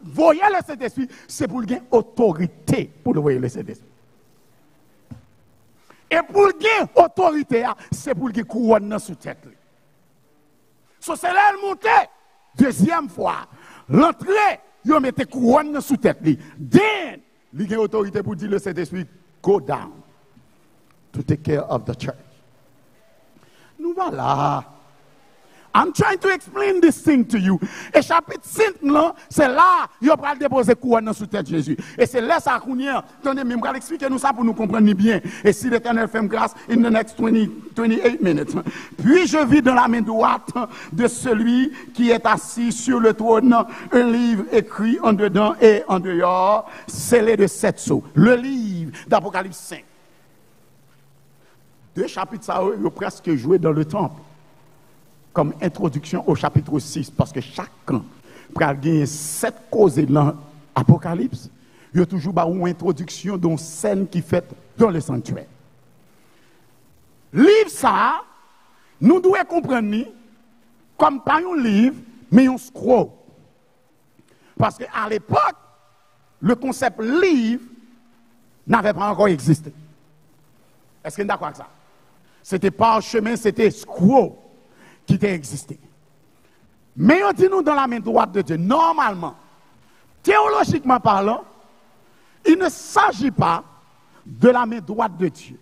envoyer le Saint-Esprit, c'est pour gagner autorité pour envoyer le Saint-Esprit. Et pour gagner autorité, c'est pour gagner couronne sous tête. So, c'est là le monter. Deuxième fois, l'entrée, il mette couronne sous tête. Then, il gagne autorité pour dire le Saint-Esprit, go down to take care of the church. Nous voilà. I'm trying to explain this thing to you. Et chapitre 5, c'est là, il va déposer couronne sous tête Jésus. Et c'est là ça qu'on y est. Attendez, je vais expliquer nous ça pour nous comprendre bien. Et si l'Éternel fait grâce, in the next 28 minutes. Puis je vis dans la main droite de celui qui est assis sur le trône un livre écrit en dedans et en dehors, scellé de 7 sceaux. Le livre d'Apocalypse 5. 2 chapitres, ça a presque joué dans le temple. Comme introduction au chapitre 6, parce que chacun peut gagner 7 causes dans l'Apocalypse, il y a toujours une introduction d'une scène qui est faite dans le sanctuaire. Livre ça, nous devons comprendre comme pas un livre, mais un scroll. Parce qu'à l'époque, le concept livre n'avait pas encore existé. Est-ce que vous êtes d'accord avec ça? C'était parchemin, c'était scroll qui était existé. Mais on dit nous dans la main droite de Dieu, normalement, théologiquement parlant, il ne s'agit pas de la main droite de Dieu.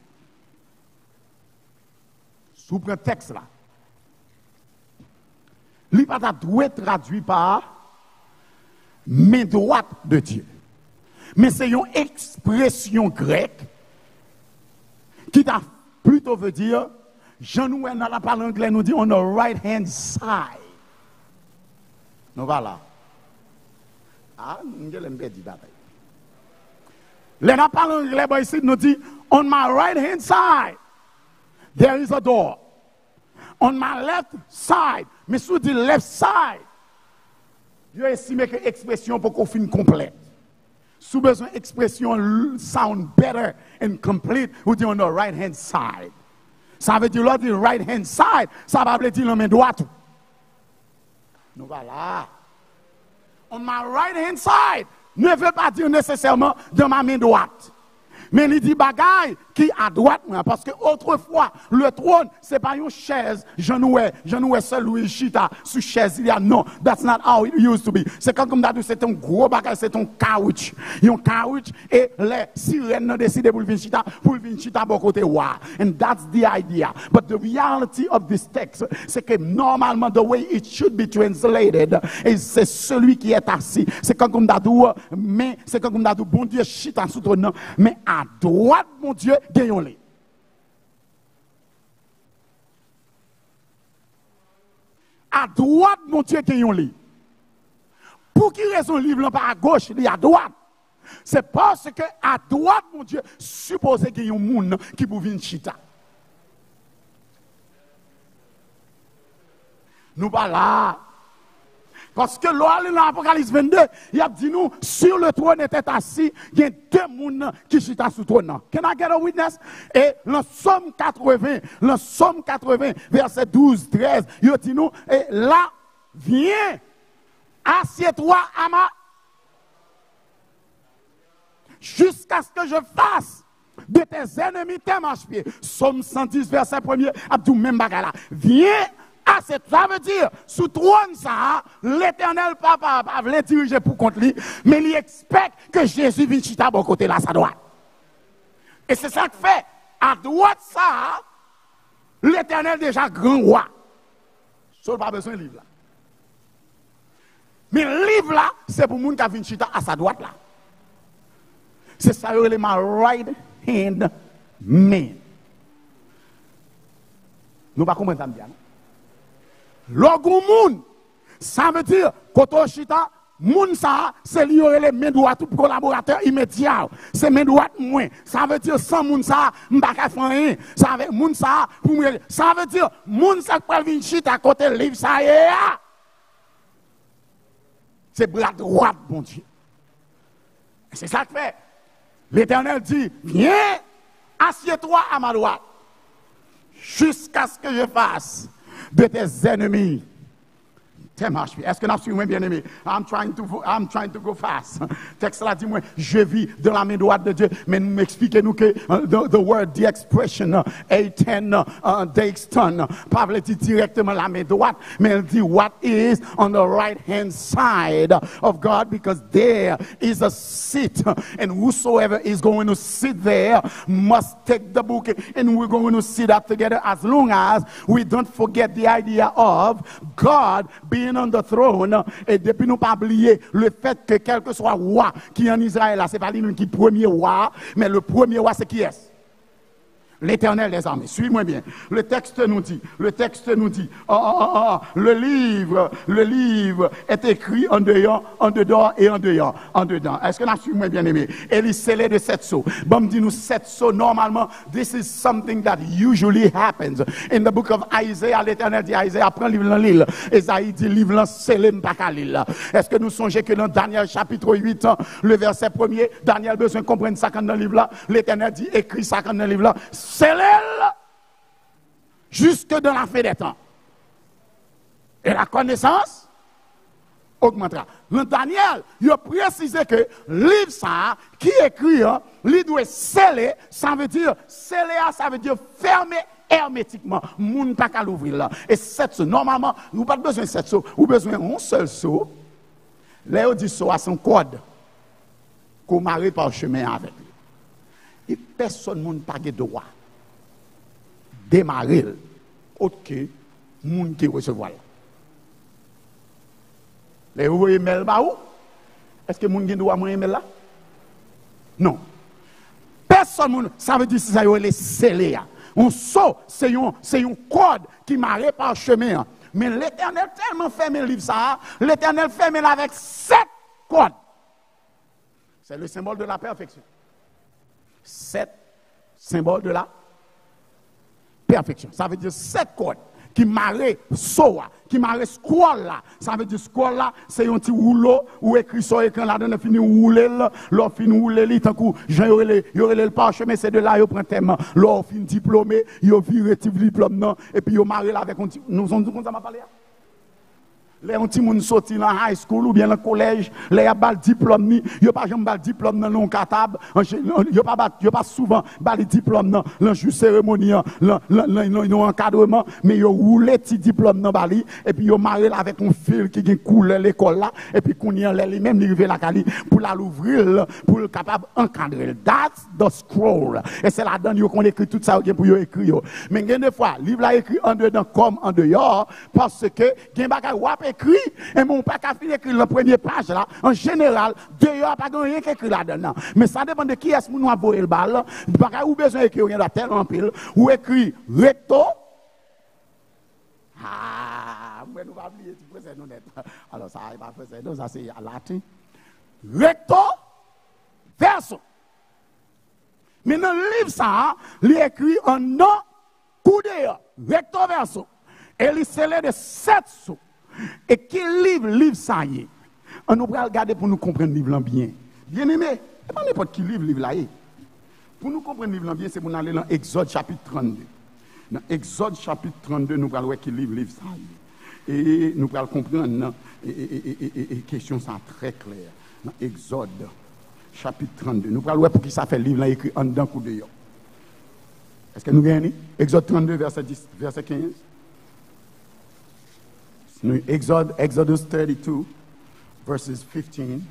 Sous prétexte là, il pas doit traduit par main droite de Dieu. Mais c'est une expression grecque qui plutôt veut dire, Jean-Nous, dans la parole anglaise, nous dit on the right hand side. Nous voilà. Ah, nous allons dire bataille. La parole anglaise ici nous dit on my right hand side, there is a door. On my left side, mais sur the left side, je estime que l'expression pour qu'on finisse complète. Sous besoin d'expression sound better and complete, vous dites on the right hand side. Ça veut dire l'autre dit right hand side, ça va dire la main droite. Nous voilà. On my right hand side ne veut pas dire nécessairement de ma main droite. Mais il dit bagaille qui à droite, parce que autrefois, le trône, c'est pas une chaise, je nous seul Louis Chita, sous chaise, il y a non, that's not how it used to be. C'est comme d'habitude, c'est un gros bagaille, c'est un couch. Il y a un couch, et les sirènes ont décidé pour venir Chita, bon côté, wow. And that's the idea. But the reality of this text, c'est que normalement, the way it should be translated, c'est celui qui est assis. C'est comme d'habitude, mais c'est comme d'habitude, bon Dieu, Chita sous trône, mais à droite, mon Dieu, gagnons-les. À droite, mon Dieu, gagnons-les. Pour qui raison le livre pas à gauche, il est à droite? C'est parce que à droite, mon Dieu, supposé qu'il y a un monde qui peut venir chita. Nous pas là. Parce que là, dans l'Apocalypse 22, il a dit nous, sur le trône était assis, il y a 2 personnes qui sont sous le trône. Can I get a witness? Et le Somme 80, verset 12, 13, il a dit nous, et là, viens, assieds-toi à ma... jusqu'à ce que je fasse de tes ennemis tes marche-pieds. Somme 110, verset 1er, Abdou même bagala. Viens, ça veut dire, sous trône ça, l'Éternel Papa va diriger pour contre lui, mais il expecte que Jésus vienne chita bon côté là, sa droite. Et c'est ça que fait, à droite ça, l'Éternel déjà grand roi. Sauf pas besoin de livre là. Mais le livre là, c'est pour les gens qui viennent chita à sa droite là. C'est ça, c'est ma right hand man. Nous ne pas comprendre ça. Logon moun, ça veut dire, koto chita, moun ça, c'est lui les mains droites pour collaborateur immédiat. C'est main droite moins. Ça veut dire, sans moun ça, m'baka faire rien. Ça veut moun ça, pour moi, ça veut dire, moun ça qui vient chita côté livre ça y est. C'est bras droite, bon Dieu. C'est ça que fait. L'Éternel dit, viens, assieds-toi à ma droite, jusqu'à ce que je fasse de tes ennemis Est-ce que nous suivons bien aimé? I'm trying to go fast. Texte là dit moi, je vis de la main droite de Dieu. Mais nous m'expliquez nous que the word, the expression, A10, Dexton, pas veut dire directement la main droite, mais elle dit what is on the right hand side of God, because there is a seat, and whosoever is going to sit there must take the book, and we're going to see that together, as long as we don't forget the idea of God being on the throne. Et depuis nous pas oublier le fait que quel que soit roi qui est en Israël, c'est pas lui qui est le premier roi, mais le premier roi c'est qui est? L'Éternel des armées. Suis-moi bien. Le texte nous dit, le livre est écrit en dedans et en dedans. Est-ce que là, suis-moi bien aimé? Et il est scellé de 7 sceaux. Bon, dit nous 7 sceaux, normalement, this is something that usually happens. In the book of Isaiah, l'Éternel dit, Isaiah, prends livre dans l'île. Esaïe dit, livre dans scellé, pas qu'à l'île. Est-ce que nous songez que dans Daniel chapitre 8, le verset 1er, Daniel besoin de comprendre ça dans le livre là, l'Éternel dit, écris ça dans le livre là. C'est elle jusque dans la fin des temps. Et la connaissance augmentera. Dans Daniel, il a précisé que livre ça, qui écrit, il doit sceller, ça veut dire fermer hermétiquement. Moun pas qu'à l'ouvrir là. Et 7 sauts, normalement, vous n'avez pas besoin de 7 sauts, vous avez besoin d'un seul saut. Là, on dit saut à son code, qu'on marie par chemin avec lui. Et personne n'a pas de droit démarrer autre que monde qui recevoir. Les vous voyez mail ba où? Est-ce que monde qui doit moi mail là? Non. Personne, ça veut dire que ça est scellé. On sort, c'est un code qui marre par chemin. Mais l'Éternel tellement ferme le livre ça, l'Éternel ferme avec 7 codes. C'est le symbole de la perfection. 7 symboles de la perfection. Ça veut dire 7 codes qui marrent soa, qui marrent squall là. Ça veut dire squall là, c'est un petit rouleau où écrit sur l'écran là, on fini rouler, l'on fini rouler, tant que j'aurais le parchemin, c'est de là, yo prend thème, l'on fin diplômé, yo viré diplôme non, et puis yo marré là avec un petit, nous on dit comme ça m'a parlé. Les petits moun sorti dans high school ou bien dans collège, les a bal diplôme ni, yo pas jamais bal diplôme dans long capable, yo pas souvent bal diplôme dans le cérémonie, dans encadrement, mais yo roulé petit diplôme dans bali et puis yo marré avec un fil qui gen couleur l'école là et puis qu'on y en les même rivé la cali pour la l'ouvrir pour le capable encadrer. That's the scroll. Et c'est là-dedans yo qu'on écrit tout ça pour yo écrire. Mais gen des fois livre là écrit en dedans comme en dehors parce que gen bagay wap écrit et mon pas qu'à finir écrire la première page là en général dehors pas rien qu'écrit là-dedans. Mais ça dépend de qui est-ce nous envoyer le bal. Pas ou besoin écrire rien là tellement pile ou écrit recto. Ah, moi nous va oublier tu précède nous net. Alors ça va précède ça c'est latin. Recto verso. Mais dans le livre ça, il écrit en nom coup dehors, recto verso. Et il scellé de 7 sous. Et qui livre ça y est. On nous va regarder pour nous comprendre le livre bien. Bien aimé, pas n'importe qui livre là y est. Pour nous comprendre le livre bien, c'est pour nous aller dans Exode chapitre 32. Dans Exode chapitre 32, nous allons voir qui livre ça y est. Et nous allons comprendre et question ça très claire. Dans Exode chapitre 32, nous allons voir pour qui ça fait livre là écrit en dedans coup dehors. Est-ce que nous gagnons? Exode 32 verset 10, verset 15. Exodus 32, verses 15.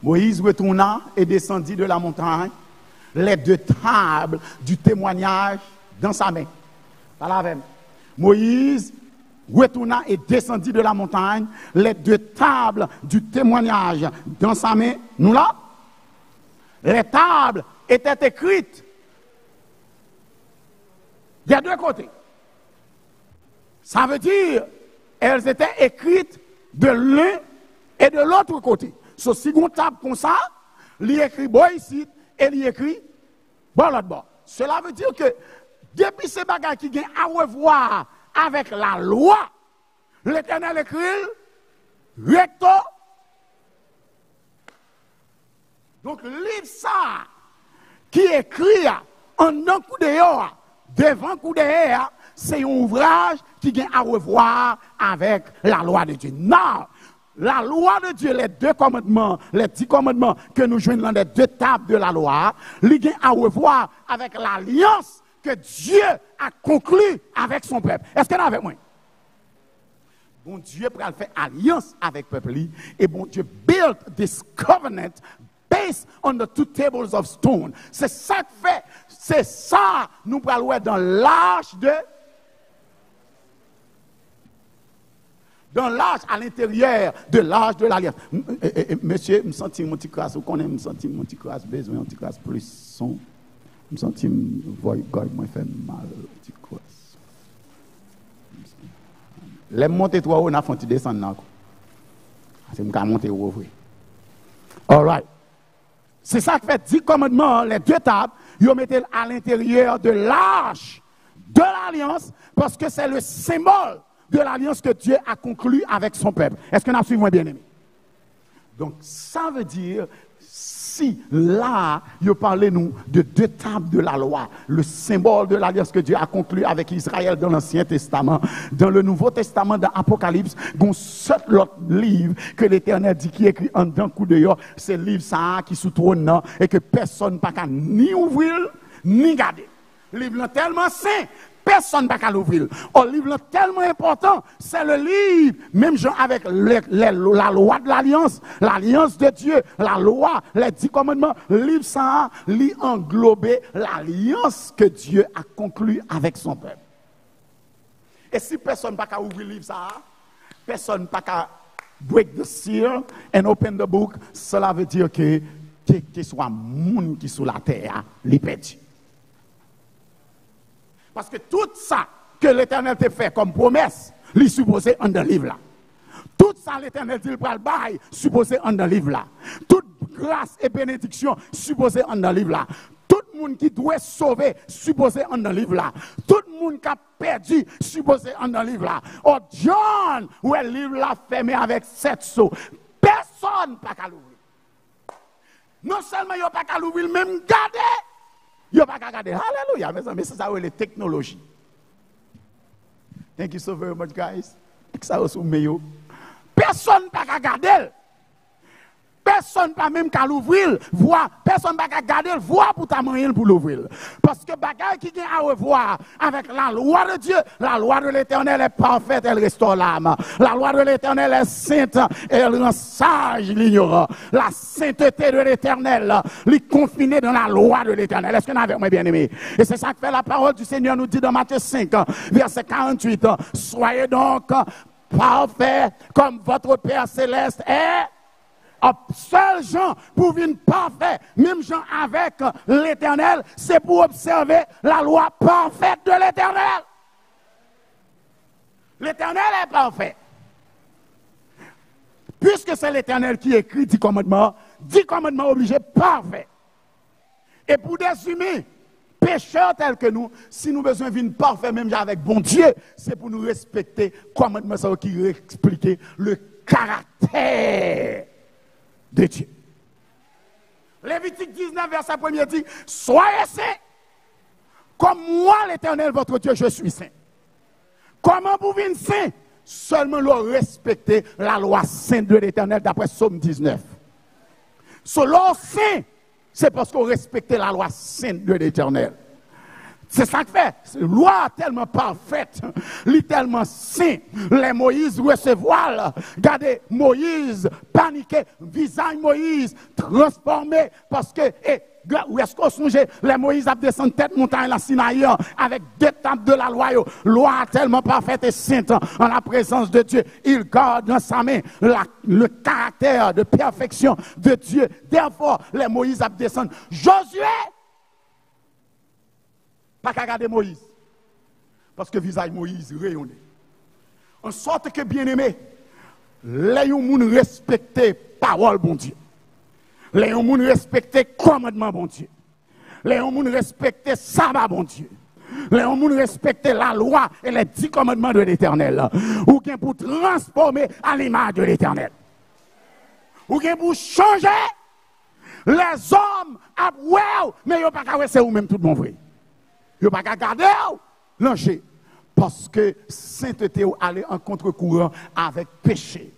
Moïse retourna et descendit de la montagne, les 2 tables du témoignage dans sa main. Moïse retourna et descendit de la montagne, les 2 tables du témoignage dans sa main. Nous là, les tables étaient écrites des 2 côtés. Ça veut dire, elles étaient écrites de l'un et de l'autre côté. So, si on tape comme ça, il écrit bon ici et il écrit bon l'autre bord. Cela veut dire que depuis ces bagages qui ont à revoir avec la loi, l'Éternel écrit recto. Donc, livre ça qui écrit en un coup dehors, devant coup derrière, c'est un ouvrage qui vient à revoir avec la loi de Dieu. Non! La loi de Dieu, les 2 commandements, les 10 commandements que nous joignons dans les 2 tables de la loi, il vient à revoir avec l'alliance que Dieu a conclue avec son peuple. Est-ce qu'il y en a avec moi? Bon Dieu peut faire alliance avec le peuple et bon Dieu build this covenant based on the 2 tables of stone. C'est ça que fait, c'est ça nous parlons dans l'arche à l'intérieur de l'arche de l'alliance. Monsieur, me senti mon petit crasse, vous connaissez, me senti mon petit crasse, besoin un petit crasse plus son. Me senti voix moi fait mal petit crasse. Les monter toi on a fait descendre là. C'est me monter au vrai. All right. C'est ça qui fait 10 commandements, les 2 tables, ils mettent à l'intérieur de l'arche de l'alliance parce que c'est le symbole de l'alliance que Dieu a conclue avec son peuple. Est-ce que nous suivons bien aimé? Donc ça veut dire si là, il parle nous de 2 tables de la loi, le symbole de l'alliance que Dieu a conclue avec Israël dans l'Ancien Testament, dans le Nouveau Testament, dans l'Apocalypse, il y a un seul autre livre que l'Éternel dit qui écrit en d'un coup de c'est le livre ça qui sous trône et que personne n'a pas ni ouvrir ni garder. Le livre est tellement saint. Personne n'a pas l'ouvrir. Le livre est tellement important, c'est le livre, même genre avec la loi de l'alliance de Dieu, la loi, les 10 commandements, le livre ça, lui englober l'alliance que Dieu a conclue avec son peuple. Et si personne n'a pas ouvrir le livre ça, personne n'a pas break the seal and open the book, cela veut dire que soit monde qui sous la terre, les perdu. Parce que tout ça que l'Éternel te fait comme promesse, lui supposé en dans le livre là. Tout ça l'Éternel dit le bail, supposé en dans le livre là. Toute grâce et bénédiction supposé en dans le livre là. Tout le monde qui doit sauver supposé en dans le livre là. Tout le monde qui a perdu supposé en dans le livre là. Oh John, où est le livre là fermé avec 7 sceaux. Personne pas qu'à l'ouvrir. Non seulement il n'y a pas qu'à l'ouvrir, même garder. Il n'y a pas qu'à garder. Alléluia, mes amis, c'est ça, les technologies. Thank you so very much, guys. Ça aussi, personne n'a qu'à garder. Personne pas même qu'à l'ouvrir, voir, personne pas qu'à garder, voir pour ta moyenne pour l'ouvrir. Parce que bagaille qui vient à revoir avec la loi de Dieu, la loi de l'Éternel est parfaite, elle restaure l'âme. La loi de l'Éternel est sainte, elle rend sage l'ignorant. La sainteté de l'Éternel, les confinée dans la loi de l'Éternel. Est-ce que vous avez moi bien aimé? Et c'est ça que fait la parole du Seigneur nous dit dans Matthieu 5, verset 48. Soyez donc parfaits comme votre Père céleste est. Seul Jean pour venir parfait, même Jean avec l'Éternel, c'est pour observer la loi parfaite de l'Éternel. L'Éternel est parfait. Puisque c'est l'Éternel qui écrit 10 commandements obligés parfaits. Et pour des humains, pécheurs tels que nous, si nous besoin de venir parfait, même avec bon Dieu, c'est pour nous respecter commandements qui expliquent le caractère de Dieu. Lévitique 19, verset 1er dit, soyez saints, comme moi l'Éternel, votre Dieu, je suis saint. Comment vous venez saint? Seulement le respecter la loi sainte de l'Éternel, d'après Psaume 19. Selon saint, c'est parce qu'on respecte la loi sainte de l'Éternel. C'est ça que fait. C'est une loi tellement parfaite, tellement saint. Les Moïse recevoir. Regardez, Moïse paniqué, visage Moïse transformé parce que, où est-ce qu'on songe, les Moïse a descendu tête montagne la Sinaï avec 2 tables de la loi. Loi tellement parfaite et sainte en la présence de Dieu. Il garde dans sa main le caractère de perfection de Dieu. Therefore, les Moïse a descendu. Josué, pas qu'à regarder Moïse. Parce que visage Moïse rayonnait. En sorte que, bien aimé, les gens respectent parole bon Dieu. Les gens respectent commandement bon Dieu. Les gens respectent sabbat bon Dieu. Les gens respectent la loi et les 10 commandements de l'Éternel. Ou bien pour transformer à l'image de l'Éternel. Ou bien pour changer les hommes à wow, mais ils n'ont pas qu'à c'est ou même tout mon vrai. Yo pas qu'à garder l'ange. Parce que sainteté allait en contre-courant avec péché.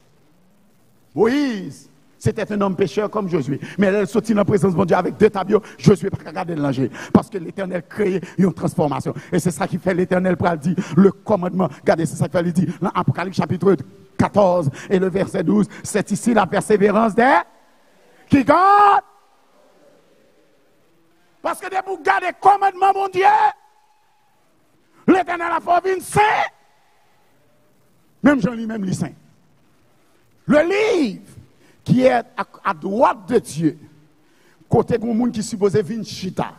Moïse, c'était un homme pécheur comme Josué. Mais elle sortit dans la présence de Dieu avec deux tableaux. Josué pas qu'à garder l'ange. Parce que l'Éternel crée une transformation. Et c'est ça qui fait l'Éternel pour dire le commandement. Regardez, c'est ça qui fait il dit dans Apocalypse chapitre 14 et le verset 12. C'est ici la persévérance des qui garde. Parce que des pour garder le commandement, mon Dieu, l'Éternel a fait une saint. Même Jean lui-même, lui saint. Le livre qui est à droite de Dieu, côté de monde qui supposé venir chita,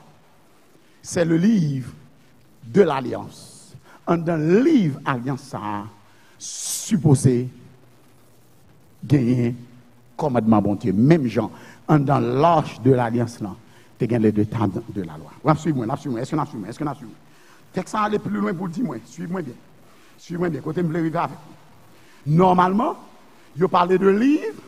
c'est le livre de l'Alliance. Dans le livre Alliance, ça supposé gagner commandement, bon Dieu. Même Jean, dans l'arche de l'Alliance, là, tu gagnes les deux temps de la loi. Suivez-moi, est-ce que nous suivons? Fait que ça aller plus loin pour dire moi, suivez-moi bien. Suivez-moi bien, côté me arriver avec. Normalement, je parlais de livre,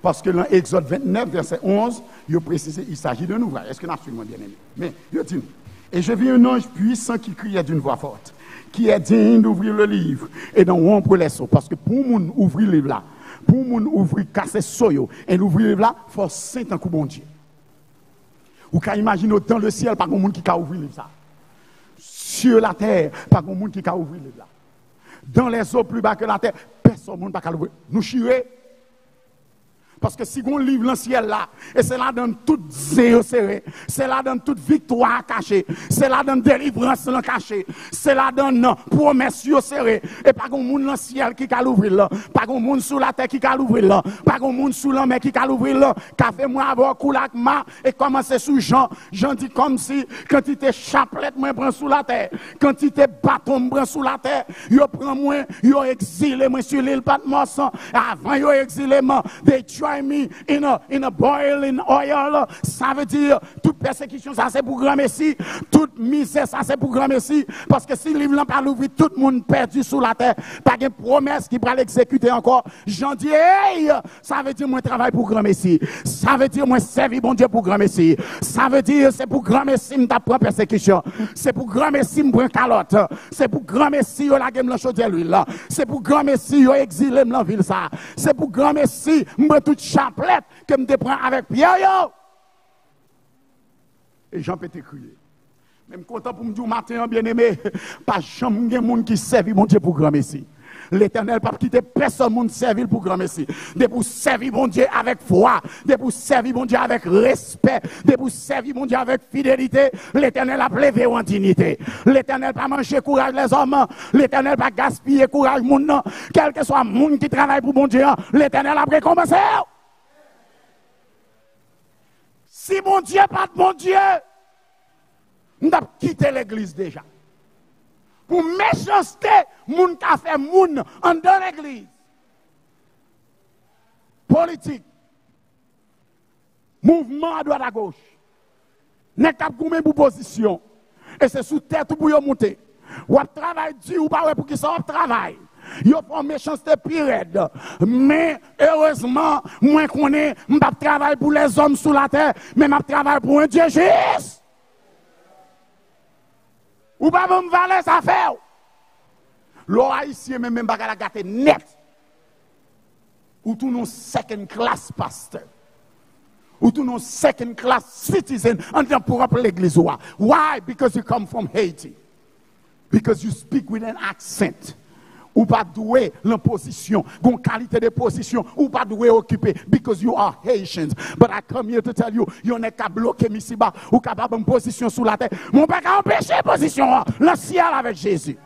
parce que dans Exode 29, verset 11, je précise il s'agit d'un ouvrage. Est-ce que nous suivons bien aimé? Mais, je dis, et je vis un ange puissant qui criait d'une voix forte, qui est digne d'ouvrir le livre et d'en rompre les seaux. Parce que pour moun ouvrir le livre là, pour moun ouvrir casser soyo et ouvrir le livre là, il faut saint un coup bon Dieu. Ou qu'à imaginer dans le ciel, pas de monde qui a ouvert le livre ça. Sur la terre, pas de monde qui a ouvert le livre là. Dans les eaux plus bas que la terre, personne ne peut l'ouvrir. Nous chirez. Parce que si on livre dans le ciel là, et c'est là dans toute zéro serré, c'est là dans toute victoire cachée, c'est là dans délivrance cachée, c'est là dans promesse serrée, et pas de monde dans le ciel qui a l'ouvrir là, pas de monde sous la terre qui a l'ouvrir là, pas de monde sous la mer qui a l'ouvrir là, qu'a fait moi avoir coulakma et commencer sous Jean. Jean dit comme si quantité chapelet moi prend sous la terre, quantité bâton me prend sous la terre, yo prend moi, yo exilé moi sur l'île Patmos, avant yo exilé moi, they try me in a boiling oil. Ça veut dire toute persécution ça c'est pour grand Messie, toute misère ça c'est pour grand Messie, parce que si le livre n'a pas l'ouvrir, tout le monde perdu sous la terre, pas de promesse qui va l'exécuter encore. J'en dis hey, ça veut dire moi travaille pour grand Messie, ça veut dire moi servir bon Dieu pour grand Messie, ça veut dire c'est pour grand Messie me prend persécution, c'est pour grand Messie me prend calotte, c'est pour grand Messie yo la game la chaudière l'huile là, c'est pour grand Messie yo exilé dans ville ça, c'est pour grand Messie me toute chapelet que me prend avec Pierre yo. Et Jean peut crier. Même content pour me dire matin bien aimé, pas jamais monde qui servi mon Dieu pour grand Messie. L'Éternel pas quitter personne monde servir pour grand Messie. De pour servir mon Dieu avec foi, de pour servir mon Dieu avec respect, de pour servir mon Dieu avec fidélité. L'Éternel a levé en dignité. L'Éternel pas manger courage les hommes, l'Éternel pas gaspiller courage monde non, quel que soit monde qui travaille pour mon Dieu, l'Éternel a recommencé. Si mon Dieu pas de mon Dieu, nous avons quitté l'église déjà. Pour méchanceté, moun ka fait moun en dans l'église. Politique. Mouvement à droite à gauche. N'est pas goumé pour position. Et c'est sous tête pour y monter. Ou travail dur ou pas pour qui ça travail. Yo font méchanceté pire. Mais heureusement, moi connais, m'pa travail pour les hommes sous la terre, mais m'a travail pour un Dieu juste. Ou pas me valer ça faire. L'or haïtien même pas la gâter net. Ou tout non second class pastor. Ou tout non second class citizen en tant pour l'église. Why? Because you come from Haiti. Because you speak with an accent. Ou pas doué l'imposition, gon qualité de position, ou pas doué occuper, because you are Haitians. But I come here to tell you, you n'êtes qu'à bloquer Missiba, ou capable de position sous la terre. Mon père a empêché position, le ciel avec Jésus.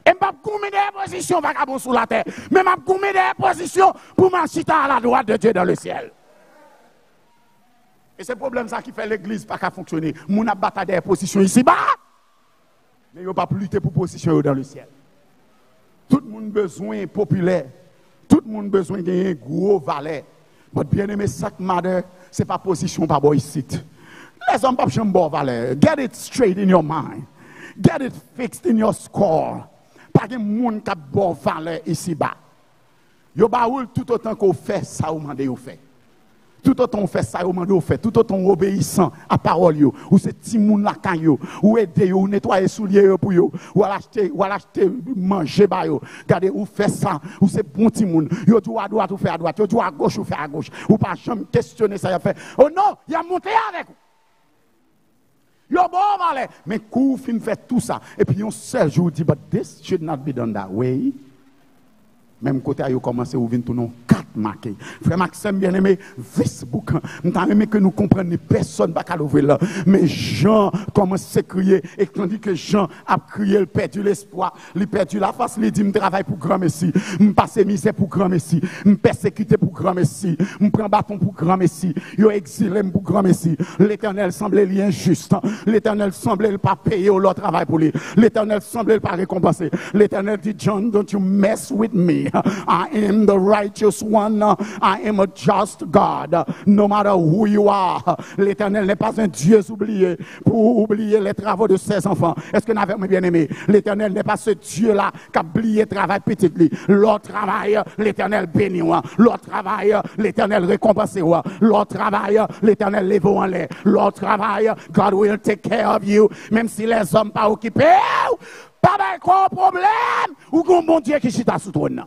Et m'a goumé des positions vagabond sous la terre, mais m'a goumé des positions pour m'acheter à la droite de Dieu dans le ciel. Et c'est le problème ça qui fait l'église pas qu'à fonctionner. Mon a battu des positions ici-bas, mais il n'y a pas plus lutter pour position dans le ciel. Tout le monde besoin populaire. Tout le monde besoin d'un gros valet. Mais bien aimé, chaque matin, ce n'est pas position, pas boy sit. Les hommes pas jamais bon valet. Get it straight in your mind. Get it fixed in your score. Pas de monde qui a bon valet ici-bas. Yo baoul tout autant qu'on fait ça ou mandé ou fait. Tout autant on fait ça, on fait. Tout autant on obéissant à parole, ou c'est petit moun la caillou, ou aider, ou nettoyer souliers pour yo, ou acheter manger ba yo. Regardez, ou fait ça, ou c'est bon petit moun. Yo dit à droite ou fait à droite, yo dit à gauche ou fait à gauche. Ou pas jamais questionner ça, y a fait. Oh non, il a monté avec vous. Yo bon malé, mais kou fin fait tout ça. Et puis un seul jour dit, but this should not be done that way. Même côté, il a commencé à ouvrir tout nom 4 marqués. Frère Maxime, bien aimé, Facebook, nous aimé que nous comprenions personne ne va pas l'ouvrir là. Mais Jean commence à crier, et tandis que Jean a crié, il perdu l'espoir, il perdu la face, il dit, je travaille pour grand Messie, je passe misère pour grand Messie, je persécuté pour grand Messie, je prends bâton pour grand Messie, je exilé pour grand Messie. L'Éternel semblait injuste, l'Éternel semblait pas payer au leur travail pour lui, l'Éternel semblait pas récompenser. L'Éternel dit, John, don't you mess with me. I am the righteous one. I am a just God. No matter who you are. L'Éternel n'est pas un Dieu oublié pour oublier les travaux de ses enfants. Est-ce que nous avons bien aimé? L'Éternel n'est pas ce Dieu-là qui a oublié le travail petit. Leur travail, l'Éternel bénit. Leur travail, l'Éternel récompense. Leur travail, l'Éternel lève en l'air. Leur travail, God will take care of you. Même si les hommes pas occupés, pas de problème. Ou qu'on bon Dieu qui chita sous trône.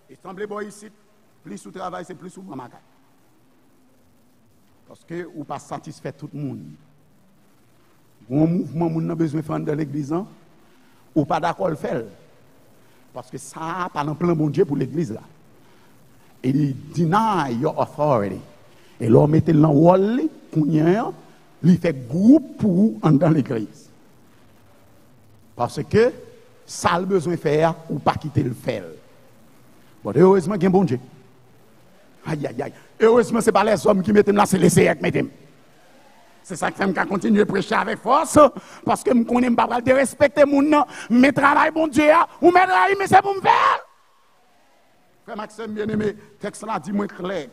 Il semble bon ici, plus sous travail, c'est plus souvent ma. Parce que ou pas satisfait tout le monde. Un mouvement, moun n'a besoin de faire dans l'église, ou pas d'accord le faire. Parce que ça, pas dans plein bon Dieu pour l'église là. Il deny your authority. Et l'on mettait dans le wall, il fait groupe pour dans l'église. Parce que ça a besoin de faire ou pas quitter le faire. Bon, heureusement, il y a un bon Dieu. Aïe, aïe, aïe. Heureusement, ce n'est pas les hommes qui mettent là, c'est les seigneurs qui mettent. C'est ça qui fait que je continue à prêcher avec force. Parce que je ne connais pas de respecter mon nom. Mais travail, bon Dieu, ou mes travail, mais c'est pour me faire. Frère Maxime, bien aimé, texte là dit moi clair.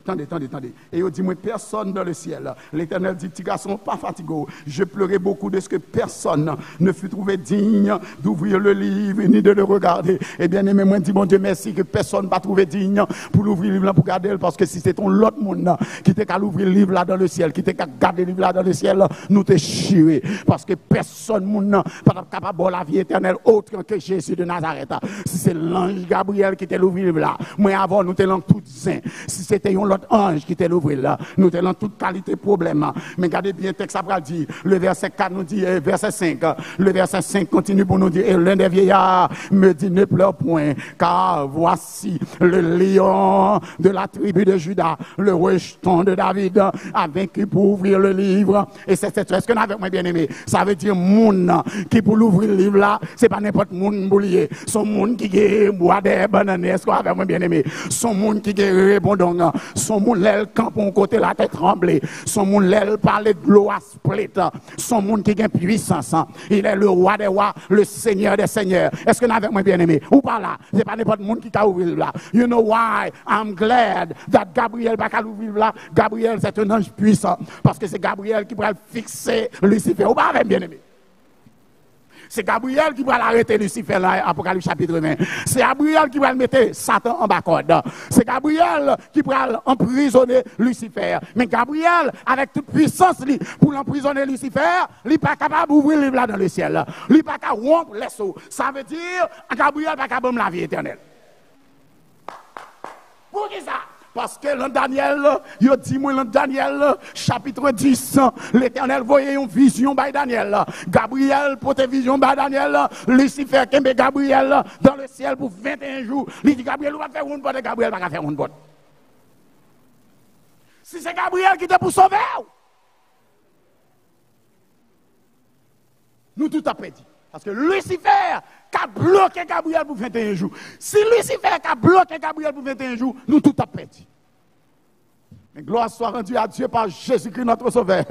Attendez. Et il dit moi personne dans le ciel. L'Éternel dit petit garçon, pas fatigué. Je pleurais beaucoup de ce que personne ne fut trouvé digne d'ouvrir le livre ni de le regarder. Et bien aimé, moi dis bon Dieu merci que personne n'a pas trouvé digne pour l'ouvrir le livre là pour garder. Parce que si c'est ton l'autre monde qui t'a qu'à l'ouvrir le livre là dans le ciel, qui t'a qu'à garder le livre là dans le ciel, nous t'es chié. Parce que personne monde pas capable de la vie éternelle autre que Jésus de Nazareth. Si c'est l'ange Gabriel qui était l'ouvrir là. Moi avant nous étions toutes saints. Si c'était un autre ange qui était l'ouvrir là, nous étions toute qualité problème. Mais regardez bien le texte après dit, le verset 4 nous dit verset 5. Le verset 5 continue pour nous dire et l'un des vieillards me dit ne pleure point car voici le lion de la tribu de Juda, le rejeton de David a vaincu pour ouvrir le livre. Et c'est ce que nous avons bien aimé. Ça veut dire moun qui pour l'ouvrir le livre là, c'est pas n'importe moun boulier. Son moun qui boit des bananes, est-ce qu'on avait bien aimé? Son moun qui répondant, son moun l'aile camp pour côté la tête tremblée, son moun l'aile parler de l'eau à split, son moun qui a puissance, il est le roi des rois, le seigneur des seigneurs. Est-ce que nous avons bien aimé? Ou pas là? C'est pas n'importe moun qui a ouvert là. You know why I'm glad that Gabriel va ouvrir là? Gabriel c'est un ange puissant parce que c'est Gabriel qui va fixer Lucifer. Ou pas bien aimé? C'est Gabriel qui va l'arrêter Lucifer là, Apocalypse chapitre 20. C'est Gabriel qui va mettre Satan en bas code. C'est Gabriel qui va emprisonner Lucifer. Mais Gabriel, avec toute puissance, pour l'emprisonner Lucifer, il n'est pas capable d'ouvrir le livre là dans le ciel. Il n'est pas capable de rompre les seaux. Ça veut dire Gabriel n'est pas capable de la vie éternelle. Pour qui ça? Parce que dans Daniel, il dit moi dans Daniel, chapitre 10, l'Éternel voyait une vision by Daniel. Gabriel portait vision by Daniel. Lucifer kembe Gabriel dans le ciel pour 21 jours. Il dit Gabriel va faire une porte, Gabriel va faire une porte. Si c'est Gabriel qui était pour sauver, nous tout a perdu. Parce que Lucifer a bloqué Gabriel pour 21 jours. Si Lucifer a bloqué Gabriel pour 21 jours, nous tout a perdu. Gloire soit rendue à Dieu par Jésus-Christ notre Sauveur.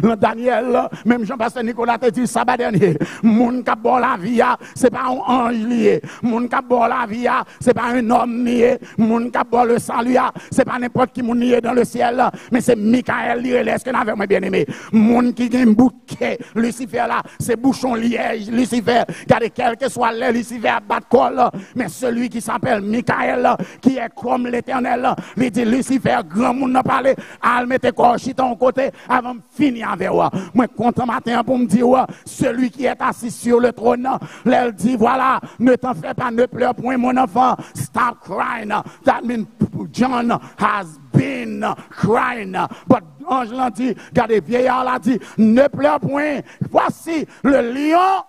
Dans Daniel, même Jean-Pasteur Nicolas te dit sabbat dernier, moun ka bon la vie, c'est pas un ange lié. Moun ka bon la vie, c'est pas un homme lié. Moun ka bon le salut, c'est pas n'importe qui moun lié dans le ciel, mais c'est Michael lié. Est-ce que nous avons bien aimé? Moun qui gagne bouquet, Lucifer là, c'est bouchon lié, Lucifer. Regardez, quel que soit le Lucifer bat col, mais celui qui s'appelle Michael, qui est comme l'Éternel, il dit Lucifer, grand monde n'a pas parler, à mettre quoi en côté avant de finir avec moi. Moi, content matin pour me dire, celui qui est assis sur le trône, elle dit, voilà, ne t'en fais pas, ne pleure point, mon enfant. Stop crying. That means John has been crying. But Ange l'a dit, regardez, vieillard l'a dit, ne pleure point. Voici le lion,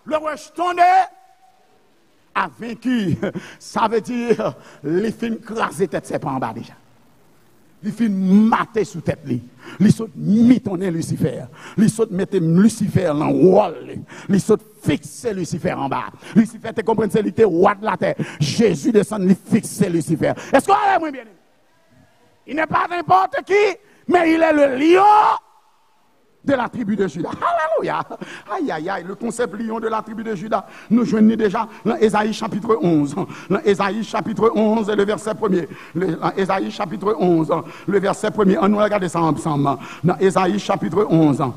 le rejetonné, a vaincu. Ça veut dire, les films crasés tête, c'est pas en bas déjà. Les films maté sous tête, les sautes mitonner Lucifer, les sautes mettre Lucifer dans le wall, les sautes fixer Lucifer en bas. Lucifer, tu comprends, c'est lui qui est roi de la terre. Jésus descend, il fixe Lucifer. Est-ce qu'on a bien aimé? Il n'est pas n'importe qui, mais il est le lion de la tribu de Juda. Alléluia. Aïe, aïe, aïe. Le concept lion de la tribu de Juda, nous joignons déjà dans Ésaïe chapitre 11. Dans Ésaïe chapitre 11 et le verset 1er. Dans Ésaïe chapitre 11, le verset 1er. On nous regarde ça ensemble. Dans Ésaïe chapitre 11. Dans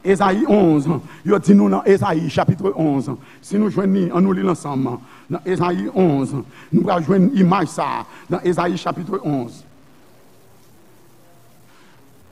Ésaïe 11. Il dit nous dans Ésaïe chapitre 11. Si nous joignons, on nous lit ensemble. Dans Ésaïe 11. Nous allons joindre une image ça. Dans Ésaïe chapitre 11.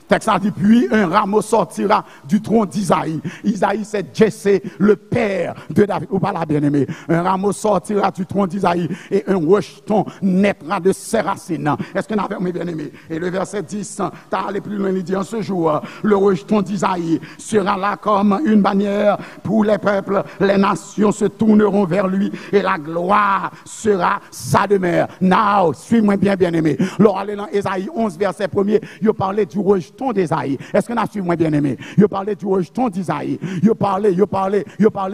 Texte a dit, puis un rameau sortira du tronc d'Isaïe. Isaïe, c'est Jessé, le père de David. Ou pas la bien-aimée. Un rameau sortira du tronc d'Isaïe et un rejeton naîtra de ses racines. Est-ce qu'on avait mes bien-aimés? Et le verset 10, t'as allé plus loin, il dit, en ce jour, le rejeton d'Isaïe sera là comme une bannière pour les peuples. Les nations se tourneront vers lui et la gloire sera sa demeure. Now, suis-moi bien, bien-aimé. Alors, allez dans Ésaïe 11, verset 1er, il parlait du rejeton d'Isaïe. Est-ce qu'on a suivi moi bien aimé? Il parlait du rejeton d'Isaïe. Il parlait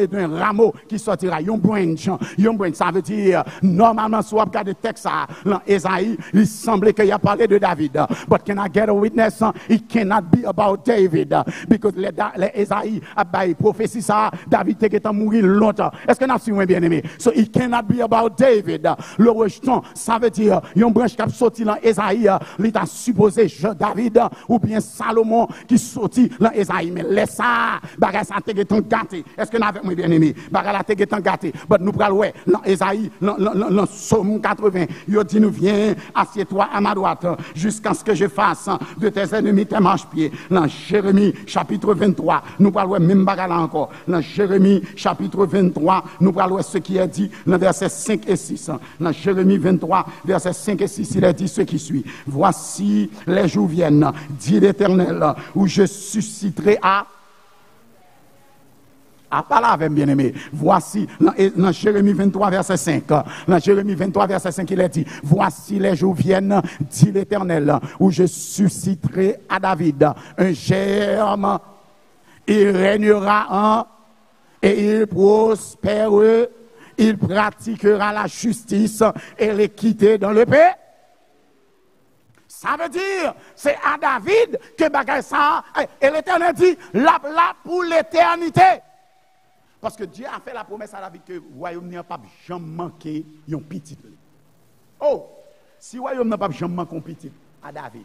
d'un rameau qui sortira. Yon branch, ça veut dire, normalement, soit regarde le texte dans Isaïe, il semblait qu'il a parlé de David. But can I get a witness? It cannot be about David. Because les Isaïe a prophétie ça, David était mourir longtemps. Est-ce qu'on a suivi moi bien aimé? So it cannot be about David. Le rejeton, ça veut dire, yon branch qui a sorti dans Isaïe, il a supposé David ou bien Salomon qui sortit dans Esaïe. Mais laisse ça, bagay ça te gâté. Est-ce que nous avons bien aimé? Bagay la te gâté. Mais nous prenons ouais, dans Esaïe, dans Psaume 80, il dit nous viens, assieds-toi à ma droite jusqu'à ce que je fasse de tes ennemis tes marche-pieds. Dans Jérémie chapitre 23, nous prenons même bagay là encore. Dans Jérémie chapitre 23, nous prenons ce qui est dit dans versets 5 et 6. Dans Jérémie 23, versets 5 et 6, il est dit ce qui suit. Voici les jours viennent, dit l'Éternel, où je susciterai à parler avec bien-aimé. Voici, dans Jérémie 23, verset 5, dans Jérémie 23, verset 5, il est dit, voici les jours viennent, dit l'Éternel, où je susciterai à David un germe, il régnera et il prospérera, il pratiquera la justice et l'équité dans le pays. Ça veut dire, c'est à David que bagay ça, et l'Éternel dit, là pour l'éternité. Parce que Dieu a fait la promesse à David que le royaume n'a pas jamais manqué un petit. Oh, si le royaume n'a pas jamais manqué un petit à David,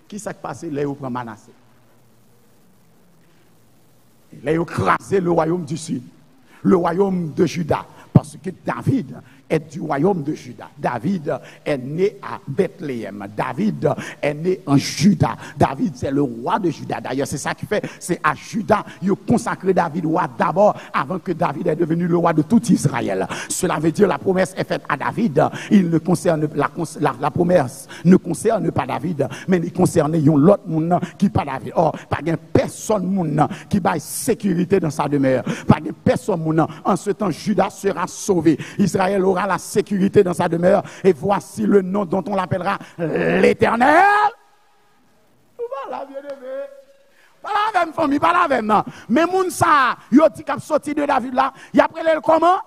qui s'est passé là où prend Manassé? Là où crasé le royaume du sud, le royaume de Juda. Parce que David est du royaume de Juda. David est né à Bethléem. David est né en Juda. David, c'est le roi de Juda. D'ailleurs, c'est ça qui fait, c'est à Juda, il a consacré David roi d'abord, avant que David est devenu le roi de tout Israël. Cela veut dire la promesse est faite à David. Il ne concerne, la promesse ne concerne pas David, mais il concerne l'autre monde qui pas David. Or, pas de personne monde qui va sécurité dans sa demeure. Pas de personne monde. En ce temps, Juda sera sauvé. Israël aura la sécurité dans sa demeure. Et voici le nom dont on l'appellera l'Éternel. Voilà, bien-aimé. Pas la même famille, pas la même. Non. Mais moun sa, yo ti k'ap sorti de David là, y a appelé comment?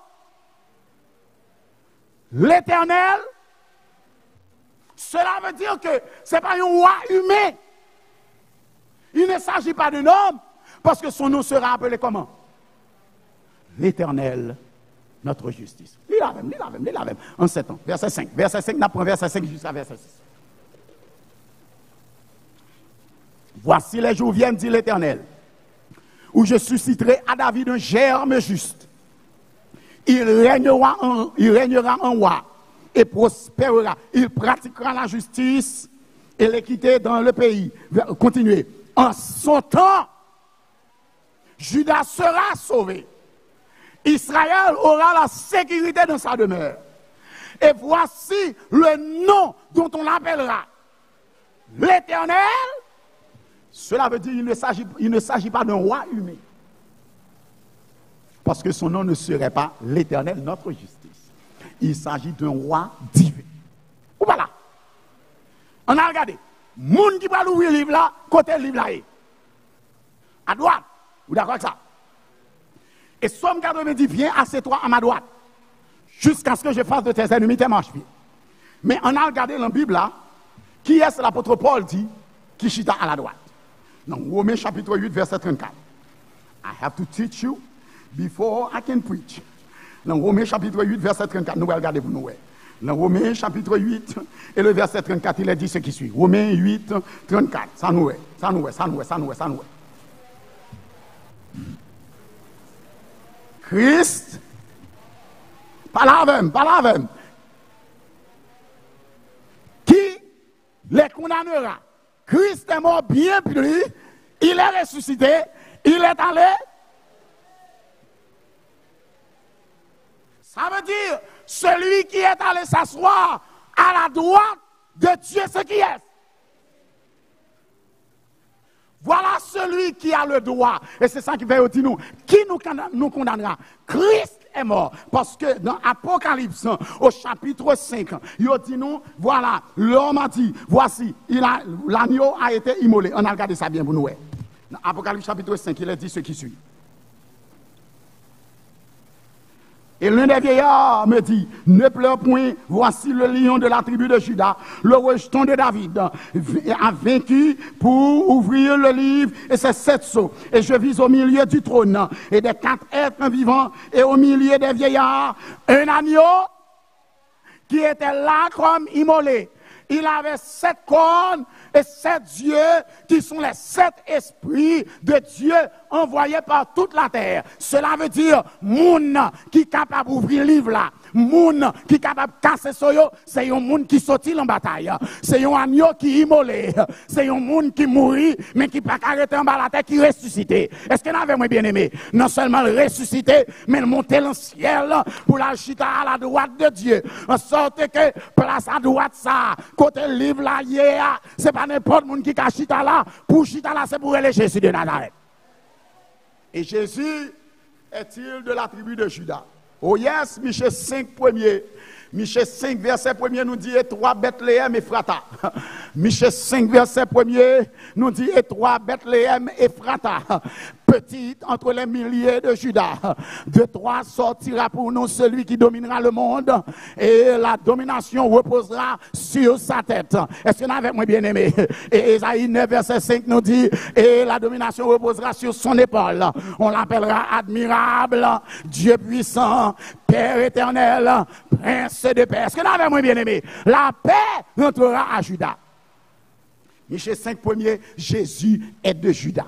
L'Éternel Cela veut dire que ce n'est pas un roi humain. Il ne s'agit pas d'un homme, parce que son nom sera appelé comment? L'Éternel, notre justice. Lis la même. En 7 ans. Verset 5. Verset 5, n'apprend verset 5 jusqu'à verset 6. Voici les jours viennent, dit l'Éternel, où je susciterai à David un germe juste. Il régnera en roi et prospérera. Il pratiquera la justice et l'équité dans le pays. Continuez. En son temps, Juda sera sauvé. Israël aura la sécurité dans sa demeure. Et voici le nom dont on l'appellera l'Éternel. Cela veut dire qu'il ne s'agit pas d'un roi humain. Parce que son nom ne serait pas l'Éternel, notre justice. Il s'agit d'un roi divin. Ou voilà. On a regardé. Moun qui va l'ouvrir le livre là, côté le livre là. À droite. Vous d'accord avec ça? Et Somme 90 dit, viens, assieds-toi à ma droite. Jusqu'à ce que je fasse de tes ennemis tes marchepieds. Mais on a regardé dans la Bible là, qui est-ce l'apôtre Paul dit, qui chita à la droite? Dans Romains chapitre 8, verset 34. I have to teach you before I can preach. Dans Romains chapitre 8, verset 34, nous allons regarder pour nous. Dans Romains chapitre 8, et le verset 34, il est dit ce qui suit. Romains 8, 34. Ça nous est. Christ, pas la même. Qui les condamnera? Christ est mort bien plus, il est ressuscité, il est allé. Ça veut dire, celui qui est allé s'asseoir à la droite de Dieu, ce qui est. Voilà celui qui a le droit. Et c'est ça qui veut dire nous. Qui nous condamnera? Christ est mort. Parce que dans Apocalypse, au chapitre 5, il dit nous, voilà, l'homme a dit, voici, l'agneau a été immolé. On a regardé ça bien pour nous. Dans Apocalypse chapitre 5, il a dit ce qui suit. Et l'un des vieillards me dit, ne pleure point, voici le lion de la tribu de Juda, le rejeton de David, a vaincu pour ouvrir le livre et ses 7 sceaux. Et je vis au milieu du trône et des 4 êtres vivants et au milieu des vieillards, un agneau qui était là comme immolé. Il avait 7 cornes et 7 yeux qui sont les 7 esprits de Dieu envoyés par toute la terre. Cela veut dire, moun qui est capable d'ouvrir le livre là, moun qui est capable de casser ce yo, c'est un moun qui sortit en bataille. C'est un agneau qui est immolé. C'est un moun qui mourit, mais qui pas arrêter en bas la terre, qui ressuscité. Est-ce que nous avons bien aimé? Non seulement le ressuscité, mais le monter dans le ciel pour la chita à la droite de Dieu. En sorte que place à droite ça, côté le livre là, c'est pas n'importe monde qui a chita là. Pour chita là, c'est pour aller Jésus de Nazareth. Et Jésus est-il de la tribu de Juda? Oh yes, Michée 5 premier. Michée 5 verset 1er nous dit Étroit Bethléem Ephrata. Michée 5 verset 1er nous dit Étroit Bethléem Ephrata. Petite entre les milliers de Juda. De toi sortira pour nous celui qui dominera le monde et la domination reposera sur sa tête. Est-ce que vous avez bien aimé? Et Ésaïe 9 verset 5 nous dit et la domination reposera sur son épaule. On l'appellera admirable, Dieu puissant, Père éternel, Prince de paix. Est-ce que vous avez bien aimé? La paix rentrera à Juda. Michée 5 premier, Jésus est de Juda.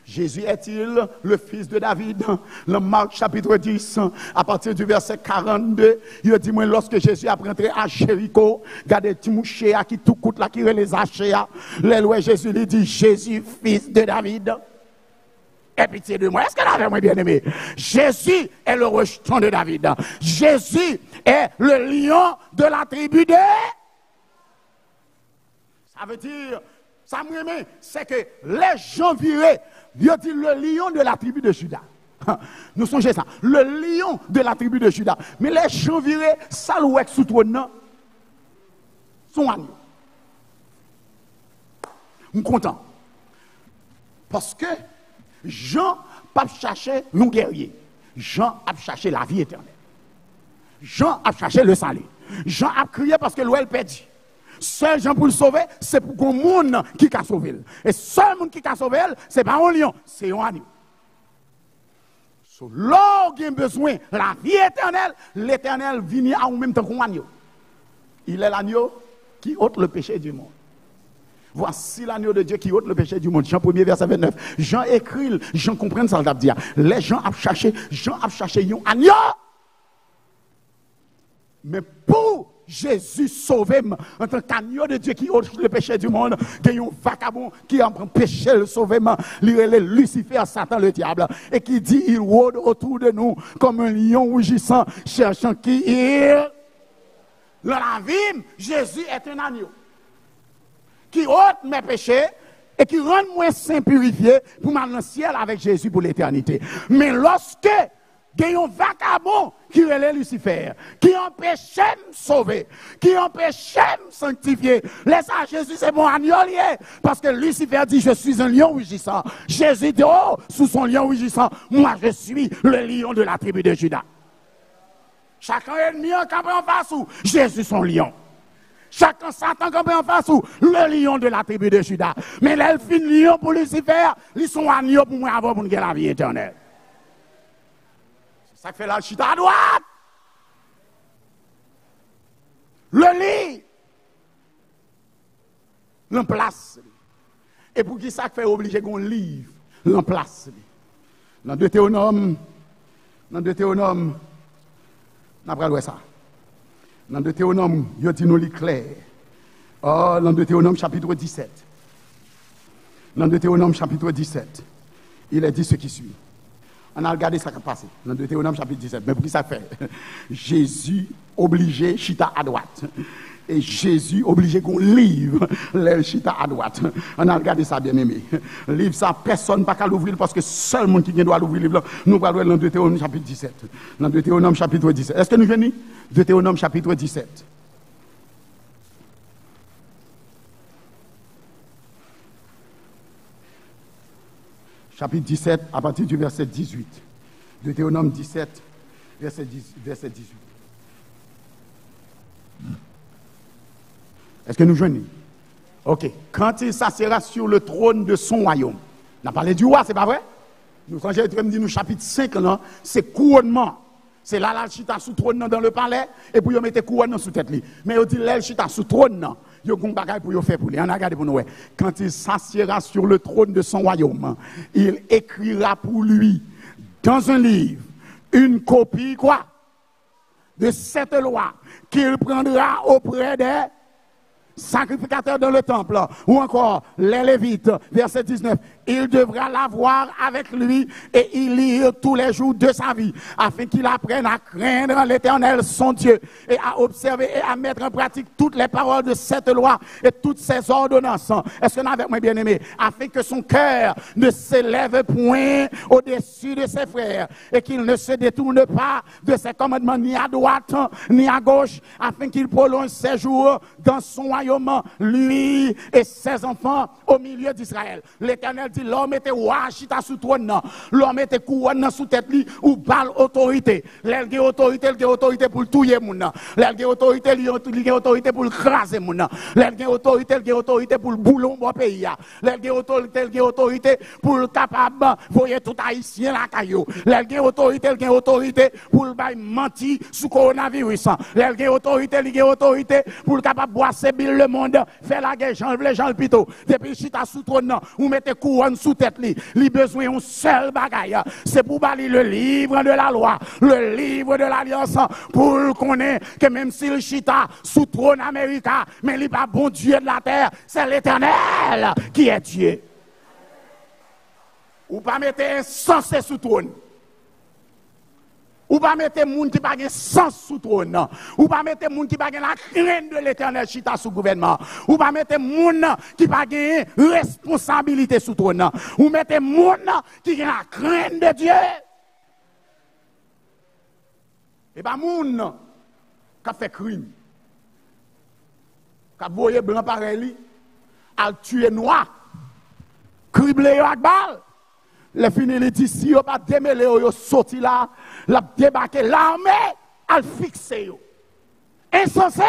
Jésus est-il le fils de David? Le Marc chapitre 10, à partir du verset 42, il dit moi lorsque Jésus a rentré à Jéricho, regardez Timouché qui tout coûte là qui les hachés, les lois Jésus lui dit Jésus fils de David. Aie pitié de moi. Est-ce que l'avez bien aimé? Jésus est le rejeton de David. Jésus est le lion de la tribu de. Ça veut dire, ça me remet, c'est que les gens virés, il dit le lion de la tribu de Juda. Nous songez ça, le lion de la tribu de Juda. Mais les gens virés, ça l'ouek sous trône, son agneau. Je suis content. Parce que Jean n'a pas cherché nous guerriers. Jean a cherché la vie éternelle. Jean a cherché le salut. Jean a crié parce que l'ouel perdit. Seul gens pour le sauver, c'est pour qu'on monde qui a sauvé. Et seul monde qui a sauvé, c'est pas un lion, c'est un agneau. Là où il a besoin de la vie éternelle, l'éternel vient en même temps qu'un agneau. Il est l'agneau qui ôte le péché du monde. Voici l'agneau de Dieu qui ôte le péché du monde. Jean 1er, verset 29. Jean écrit, Jean comprend ça, le dire. Les gens ont cherché un agneau. Mais pour Jésus sauver en tant qu'agneau de Dieu qui ôte le péché du monde, qu'il y a un vagabond qui en prend péché le sauvement, il est Lucifer, Satan, le diable, et qui dit il rôde autour de nous comme un lion rugissant, cherchant qui il. Dans la vie, Jésus est un agneau qui ôte mes péchés et qui rend moi saint purifié pour m'aller dans le ciel avec Jésus pour l'éternité. Mais lorsque il y a un vagabond qui est Lucifer, qui empêche de me sauver, qui empêche de me sanctifier. Laisse à Jésus, c'est mon agneau lié. Parce que Lucifer dit, je suis un lion rugissant. Jésus dit, oh, sous son lion rugissant, moi je suis le lion de la tribu de Juda. Chacun ennemi en campé en face ou Jésus son lion. Chacun Satan campé en face ou le lion de la tribu de Juda. Mais l'elfine lion pour Lucifer, ils sont agneaux pour moi avant pour nous la vie éternelle. Ça fait la chita à droite. Le lit. L'emplace. Et pour qui ça fait obliger qu'on livre l'emplace. Dans Deutéronome, on n'a pas ça. Dans Deutéronome, il dit nous li clair. Oh, dans Deutéronome chapitre 17. Dans Deutéronome chapitre 17, il est dit ce qui suit. On a regardé ça qui a passé dans Deutéronome chapitre 17. Mais pour qui ça fait? Jésus obligé chita à droite. Et Jésus obligé qu'on livre les chita à droite. On a regardé ça bien aimé. Livre ça, personne pas qu'à l'ouvrir parce que seul monde qui doit l'ouvrir livre. Nous allons dans Deutéronome chapitre 17. Dans Deutéronome chapitre 17. Est-ce que nous venons? Deutéronome chapitre 17. Chapitre 17, à partir du verset 18. Deutéronome 17, verset 18. Est-ce que nous joignons? Ok. Quand il s'assiera sur le trône de son royaume. On a parlé du roi, c'est pas vrai? Nous, quand j'ai dit nous chapitre 5, là, c'est couronnement. C'est là, la chita sous trône dans le palais, et puis ils mettent couronne sous tête. Mais ils disent là, chita sous trône, ils ont un bagage pour faire pour lui. On a regardé pour nous. Quand il s'assiera sur le trône de son royaume, il écrira pour lui, dans un livre, une copie, quoi? De cette loi qu'il prendra auprès des sacrificateurs dans le temple, ou encore les Lévites, verset 19, il devra l'avoir avec lui et y lire tous les jours de sa vie, afin qu'il apprenne à craindre l'Éternel, son Dieu, et à observer et à mettre en pratique toutes les paroles de cette loi et toutes ses ordonnances. Est-ce qu'on a avec moi, bien-aimé? Afin que son cœur ne s'élève point au-dessus de ses frères et qu'il ne se détourne pas de ses commandements ni à droite ni à gauche, afin qu'il prolonge ses jours dans son royaume, lui et ses enfants au milieu d'Israël. L'Éternel dit, l'homme était roi, chita sous trône, l'homme était couronne sous tête li, ou balle autorité. L'elle a autorité pour tuer moun. L'elle a autorité pour craser moun. L'elle a autorité pour le boulon bon pays. L'elle a autorité pour le capable voyer tout haïtien la caillou. L'elle a autorité pour le bail menti sous coronavirus. L'elle a autorité pour le capable boire ses billes le monde, faire la guerre, les gens le pito. Depuis chita sous trône, ou mettez couronne sous tête li. Li besoin un seul bagaille. C'est pour bali le livre de la loi, le livre de l'alliance, pour connaître que même si le chita sous trône américain, mais il n'est pas bon Dieu de la terre, c'est l'Éternel qui est Dieu. Ou pas mettre un sens sous trône. Ou pas mettre moun qui pas de sens sous trône. Ou pas mettre moun qui pas de la crainte de l'Éternel chita sous gouvernement. Ou pas mettre moun qui pas de responsabilité sous trône. Ou mettre moun qui a la crainte de Dieu. Et pas moun qui fait crime. Qui a voyé blanc pareil, a tué noir, criblé avec balle. Les finis, les dit, si vous pas démêlé, vous sorti là, la débarqué, l'armée, elle fixe. Insensé.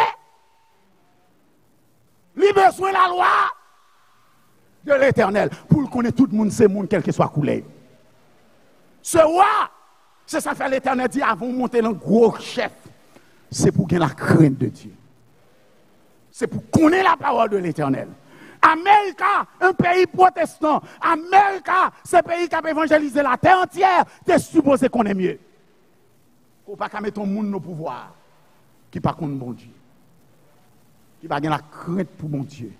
Il a besoin de la loi de l'Éternel pour connaître tout le monde, c'est monde, quel que soit couleur. Ce roi, c'est ça fait l'Éternel dit avant de monter dans gros chef. C'est pour gagner la crainte de Dieu. C'est pour connaître la parole de l'Éternel. Amérique, un pays protestant. Amérique, c'est un pays qui a évangélisé la terre entière. Tu es supposé qu'on est mieux. Faut pas mettre ton monde au pouvoir qui pas contre bon Dieu. Qui va gagner la crainte pour mon Dieu.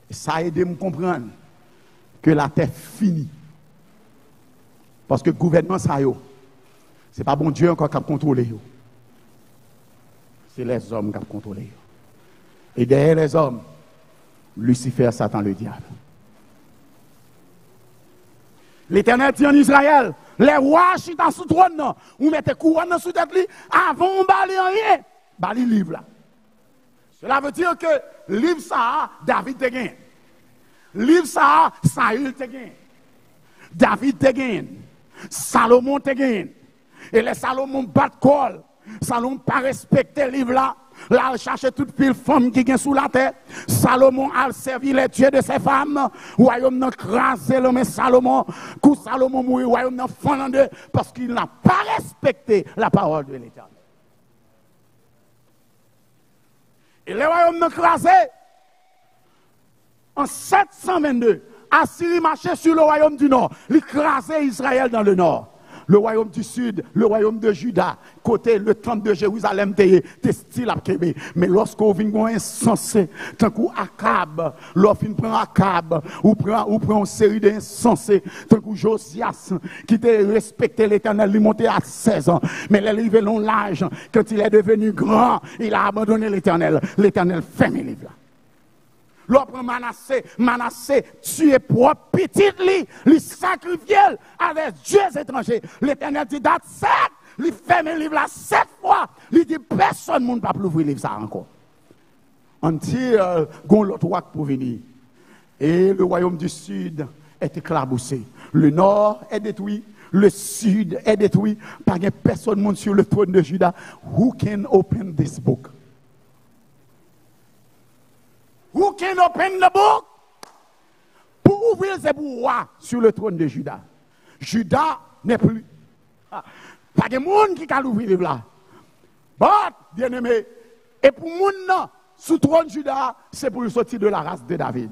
Et ça a aidé à me comprendre que la terre finit. Parce que le gouvernement, ça ce n'est pas bon Dieu encore qui a contrôlé. C'est les hommes qui ont contrôlé. Et derrière les hommes, Lucifer, Satan, le diable. L'Éternel dit en Israël, les rois chita sous trône, ou mettez couronne sous tête, avant de bali rien, bali livre là. Cela veut dire que livre ça, David te gagne. Livre ça, Saül te gagne. David te gagne. Salomon te gagne. Et les Salomon battent col. Salomon pas respecté le livre là. Là, il cherche toute pile femme qui est sous la terre. Salomon a servi les dieux de ses femmes. Royaume n'a crasé l'homme Salomon. Coup Salomon mourit, royaume n'a fondé parce qu'il n'a pas respecté la parole de l'Éternel. Et le royaume n'a crasé. En 722, Assyrie marchait sur le royaume du nord. Il crasait Israël dans le nord. Le royaume du sud, le royaume de Juda, côté le temple de Jérusalem, t'es style à Québec. Mais lorsqu'on vient insensé, tant qu'on Akab, lorsqu'on prend Akab, ou prend une série d'insensés, tant qu'on Josias, qui t'a respecté l'Éternel, il monté à 16 ans. Mais il est arrivé long l'âge, quand il est devenu grand, il a abandonné l'Éternel. L'Éternel fait mes livres. L'autre Manassé, tué propre petit li sacrifié à des dieux étrangers. L'Éternel dit, that's set. Il fait mes livres là 7 fois. Il dit, personne ne peut plus ouvrir le livre ça encore. Until l'autre roi pour venir. Et le royaume du sud est éclaboussé. Le nord est détruit. Le sud est détruit. Pas de personne sur le trône de Juda. Who can open this book? Who can open the book? Pour ouvrir ce pouvoir sur le trône de Juda. Juda n'est plus. Pas de monde qui peut ouvrir le livre. But, bien aimé, et pour monde sous le trône de Juda, c'est pour sortir de la race de David.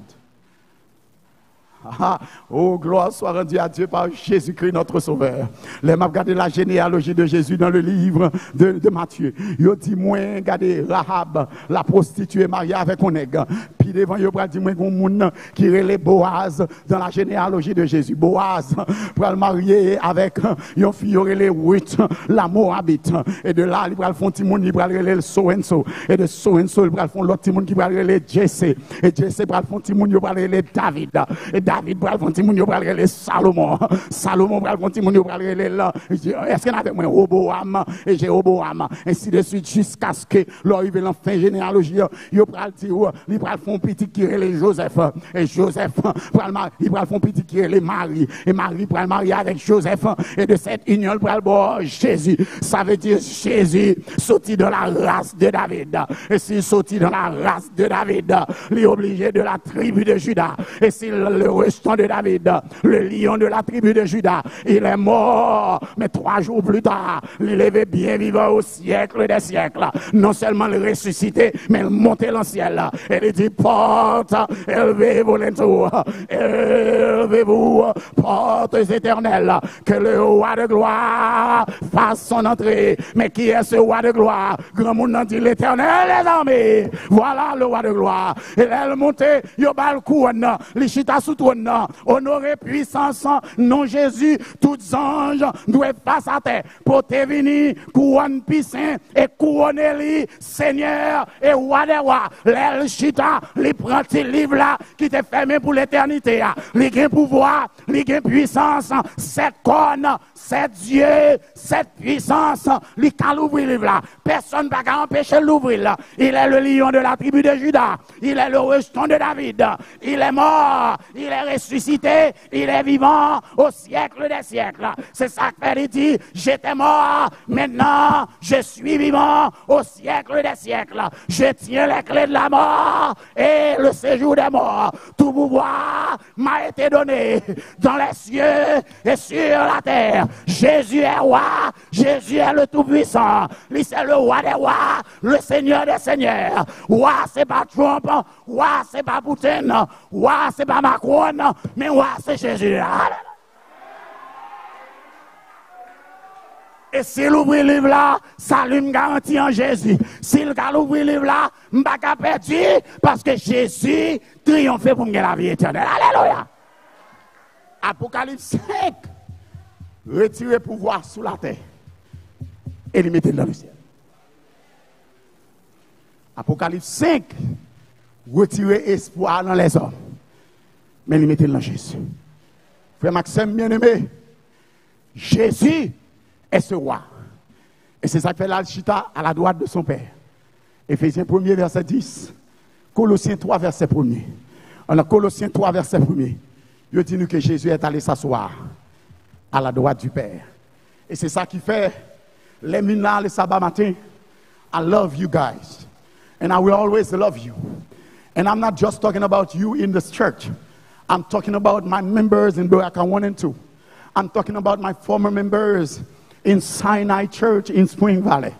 Oh, gloire soit rendue à Dieu par Jésus-Christ notre Sauveur. Les m'a regardé la généalogie de Jésus dans le livre de Matthieu. Yo dit moi regardez Rahab, la prostituée mariée avec un nègre. Puis devant yo dit moi gon moun qui relè Boaz dans la généalogie de Jésus. Boaz pour le marier avec une fille relè Ruth, la Moabite. Et de là il va font petit moun, il va relè so and so. Et de so and so il va font l'autre petit moun qui va relè Jesse. Et Jesse va font petit moun, il va relè David. Et David va font petit moun, il va relè Salomon. Salomon va font petit moun, il va relè là. Est-ce qu'il y a avec moi Roboam et Jéroboam ainsi de suite jusqu'à ce que l'arrivée dans fin généalogie, il va dire il va font petit qui relè Joseph. Et Joseph il va font petit qui relè Marie. Et Marie va marier avec Joseph. Et de cette union il va voir Jésus. Ça veut dire Jésus sorti de la race de David. Et s'il sorti dans la race de David, il est obligé de la tribu de Juda. Et s'il le restant de David, le lion de la tribu de Juda, il est mort. Mais 3 jours plus tard, il est bien vivant au siècle des siècles. Non seulement le ressuscité, mais il montait dans le ciel. Et il dit, porte, élevez-vous élevez-vous, portes éternelles, que le roi de gloire fasse son entrée. Mais qui est ce roi de gloire? Grand monde dit l'Éternel des armées. Voilà le roi de gloire. Et elle montait, il a le couronne, les chita sous trône, honoré puissance, non Jésus, tous anges doivent face à terre, pour te venir, couronne puissant et couronner lui, Seigneur et roi des rois. L'elle chita il prend ce livre là qui t'est fermé pour l'éternité. Il a pouvoir, il a puissance, cette corne, c'est Dieu, cette puissance, il a l'ouvrir le livre là. Personne ne va empêcher de l'ouvrir là. Il est le lion de la tribu de Juda. Il est le rejeton de David. Il est mort, il est ressuscité, il est vivant au siècle des siècles. C'est ça qu'il dit, j'étais mort, maintenant je suis vivant au siècle des siècles. Je tiens les clés de la mort et le séjour des morts. Tout pouvoir m'a été donné dans les cieux et sur la terre. Jésus est roi, Jésus est le Tout-Puissant. Lui c'est le roi des rois, le Seigneur des seigneurs. Roi c'est pas Trump, roi c'est pas Poutine, roi c'est pas Macron, mais roi c'est Jésus. Et s'il ouvre le livre là, ça lui garantit en Jésus. S'il ouvre le livre là, je ne vais pas perdre parce que Jésus triomphe pour me la vie éternelle. Alléluia. Apocalypse 5. Retirer pouvoir sous la terre et le mettre dans le ciel. Apocalypse 5. Retirer espoir dans les hommes, mais le mettre dans Jésus. Frère Maxime, bien-aimé, Jésus est ce roi. Et c'est ça que fait l'Alchita à la droite de son Père. Éphésiens 1er, verset 10. Colossiens 3, verset 1er. On a Colossiens 3, verset 1er. Je dis nous que Jésus est allé s'asseoir à la droite du Père. Et c'est ça qui fait les minards le sabbat matin. I love you guys. And I will always love you. And I'm not just talking about you in this church. I'm talking about my members in Boyaka 1 and 2. I'm talking about my former members in Sinai Church in Spring Valley.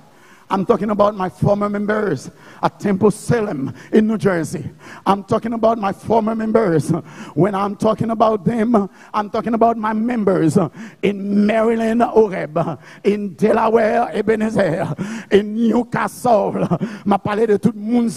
I'm talking about my former members at Temple Salem in New Jersey. I'm talking about my former members. When I'm talking about them, I'm talking about my members in Maryland, Oreb, in Delaware, Ebenezer, in Newcastle. Je parlé de tout le monde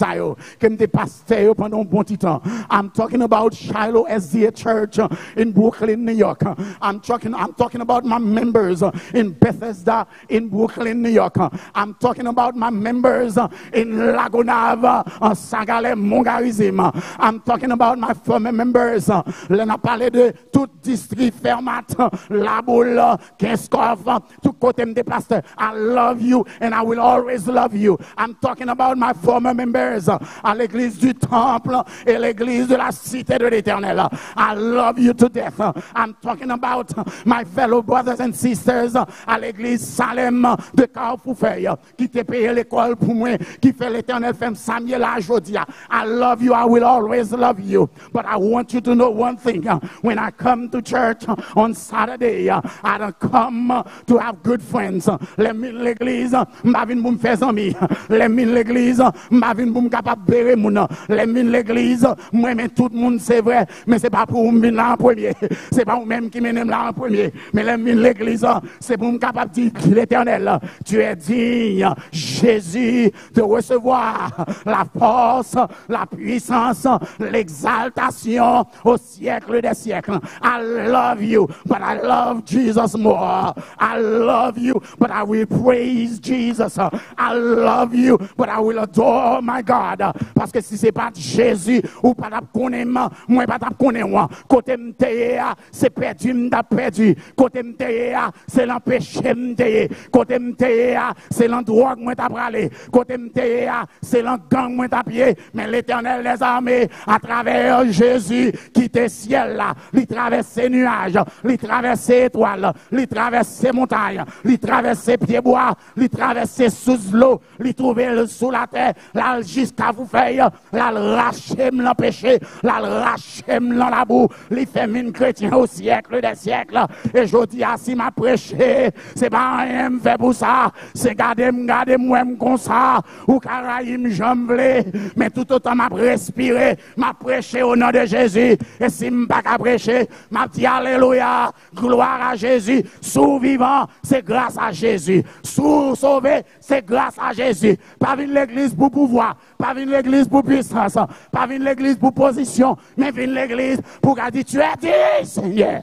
qui me pasteur pendant un bon temps. I'm talking about Shiloh SDA Church in Brooklyn, New York. I'm talking about my members in Bethesda in Brooklyn, New York. I'm talking about my members in Lagonav, Sagale, Mongarizim. I'm talking about my former members. L'on a parlé de tout district Fermat, La Boule, Kinskov, tout côté me déplace. I love you and I will always love you. I'm talking about my former members à l'église du temple et l'église de la cité de l'Éternel. I love you to death. I'm talking about my fellow brothers and sisters à l'église Salem de Carrefourfeuille qui t'a payé l'école pour moi, qui fait l'Éternel femme Samuel à Jodia. I love you, I will always love you. But I want you to know one thing. When I come to church on Saturday, I don't come to have good friends. Les mille l'église, m'avine pour me faire amis. Les mille l'église, m'avine pour me capable bérer moun. Les mille l'église, moi mais tout le monde c'est vrai, mais c'est pas pour me venir là en premier. C'est pas vous-même qui m'aime là en premier. Mais les mille l'église, c'est pour me capable dire l'Éternel, tu es digne, Jésus, de recevoir la force, la puissance, l'exaltation au siècle des siècles. I love you, but I love Jesus more. I love you, but I will praise Jesus. I love you, but I will adore my God. Parce que si c'est pas Jésus ou pas d'ap connaître, moi pas d'ap connaître moi. Côté m'teye, c'est perdu, m't'a perdu. Côté m'teye, c'est l'empêché m'teye. Côté m'teye, c'est l'endroit que moi t'as bralé. Côté m'teye, c'est l'engang moi t'as pied. Mais l'Éternel des armées, à travers Jésus, qui était ciel là, il traverse ces nuages, il traverse ces étoiles, il traverse ces montagnes, il traverse ces pieds bois, il traverse sous l'eau, il trouve sous la terre, là jusqu'à vous faire, là racher l'empêcher, là racher dans la boue, il fait mine chrétien au siècle des siècles. Et je dis, si m'a prêché, c'est pas rien fait pour ça, c'est garder moi comme ça, ou Caraïm j'emblé, mais tout autant m'a respiré, m'a prêché au nom de Jésus. Et si m'a pas prêché, m'a dit alléluia, gloire à Jésus. Sous vivant, c'est grâce à Jésus. Sous sauvé, c'est grâce à Jésus. Pas venir l'église pour pouvoir, pas venir l'église pour puissance, pas venir l'église pour position, mais venir l'église pour dire tu es digne, Seigneur.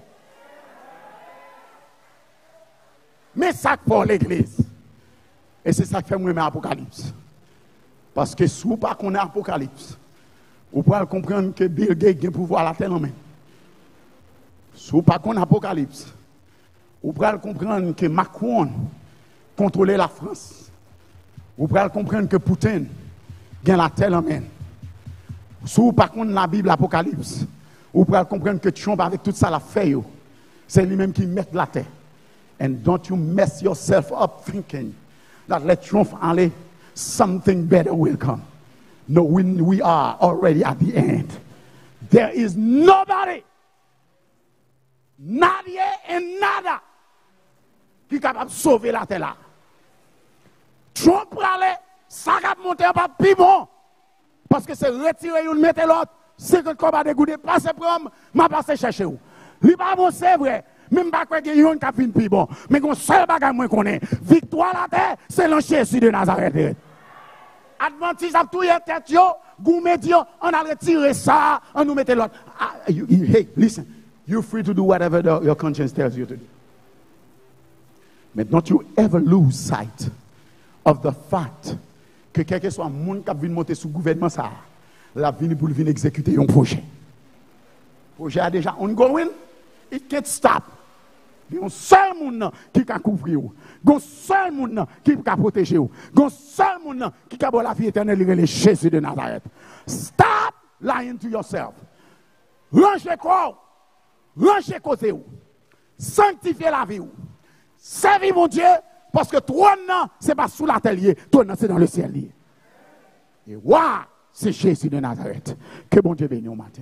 Mais ça pour l'église. Et c'est ça que fait moi Apocalypse. Parce que si vous pas qu'on a Apocalypse, Vous pouvez comprendre que Bill Gates a pouvoir la terre en main. Si vous pas qu'on Apocalypse, vous pouvez comprendre que Macron contrôle la France. Vous pouvez comprendre que Poutine gagne la terre en main. Si vous pas contre la Bible Apocalypse, vous pouvez comprendre que Trump avec tout ça la fait, c'est lui-même qui met la terre. And don't you mess yourself up thinking that let Trump aller, something better will come. No, we are already at the end. There is nobody, nadie et nada, qui est capable de sauver la terre là. Trump pour aller, ça va monter en pas plus bon. Parce que c'est retirer une, mettre l'autre, c'est que le combat de goûter, passer prom, m'a passé chercher où. Lui pas bon, c'est vrai. Même pas quoi qu'il y ait une capine plus bon. Mais qu'on seul bagage moi connaît. Victoire la terre, c'est le Jésus de Nazareth. Adventiste a tout en tête yo, gourmet yo, on a retiré ça, on nous mettait l'autre. Hey, listen, you're free to do whatever your conscience tells you to do. But don't you ever lose sight of the fact que quel que soit le monde qui vient monter sous le gouvernement, ça, la vie pour venir exécuter un projet. Le projet a déjà ongoing, it can't stop. Il y a un seul monde qui peut couvrir. Il y a un seul monde qui peut protéger. Il y a un seul monde qui peut avoir la vie éternelle, il est Jésus de Nazareth. Stop lying to yourself. Rangez quoi? Rangez côté. Sanctifiez la vie. Servez mon Dieu, parce que trône, ce n'est pas sous l'atelier, trône, c'est dans le ciel. Et waouh, c'est Jésus de Nazareth. Que bon Dieu bénisse au matin.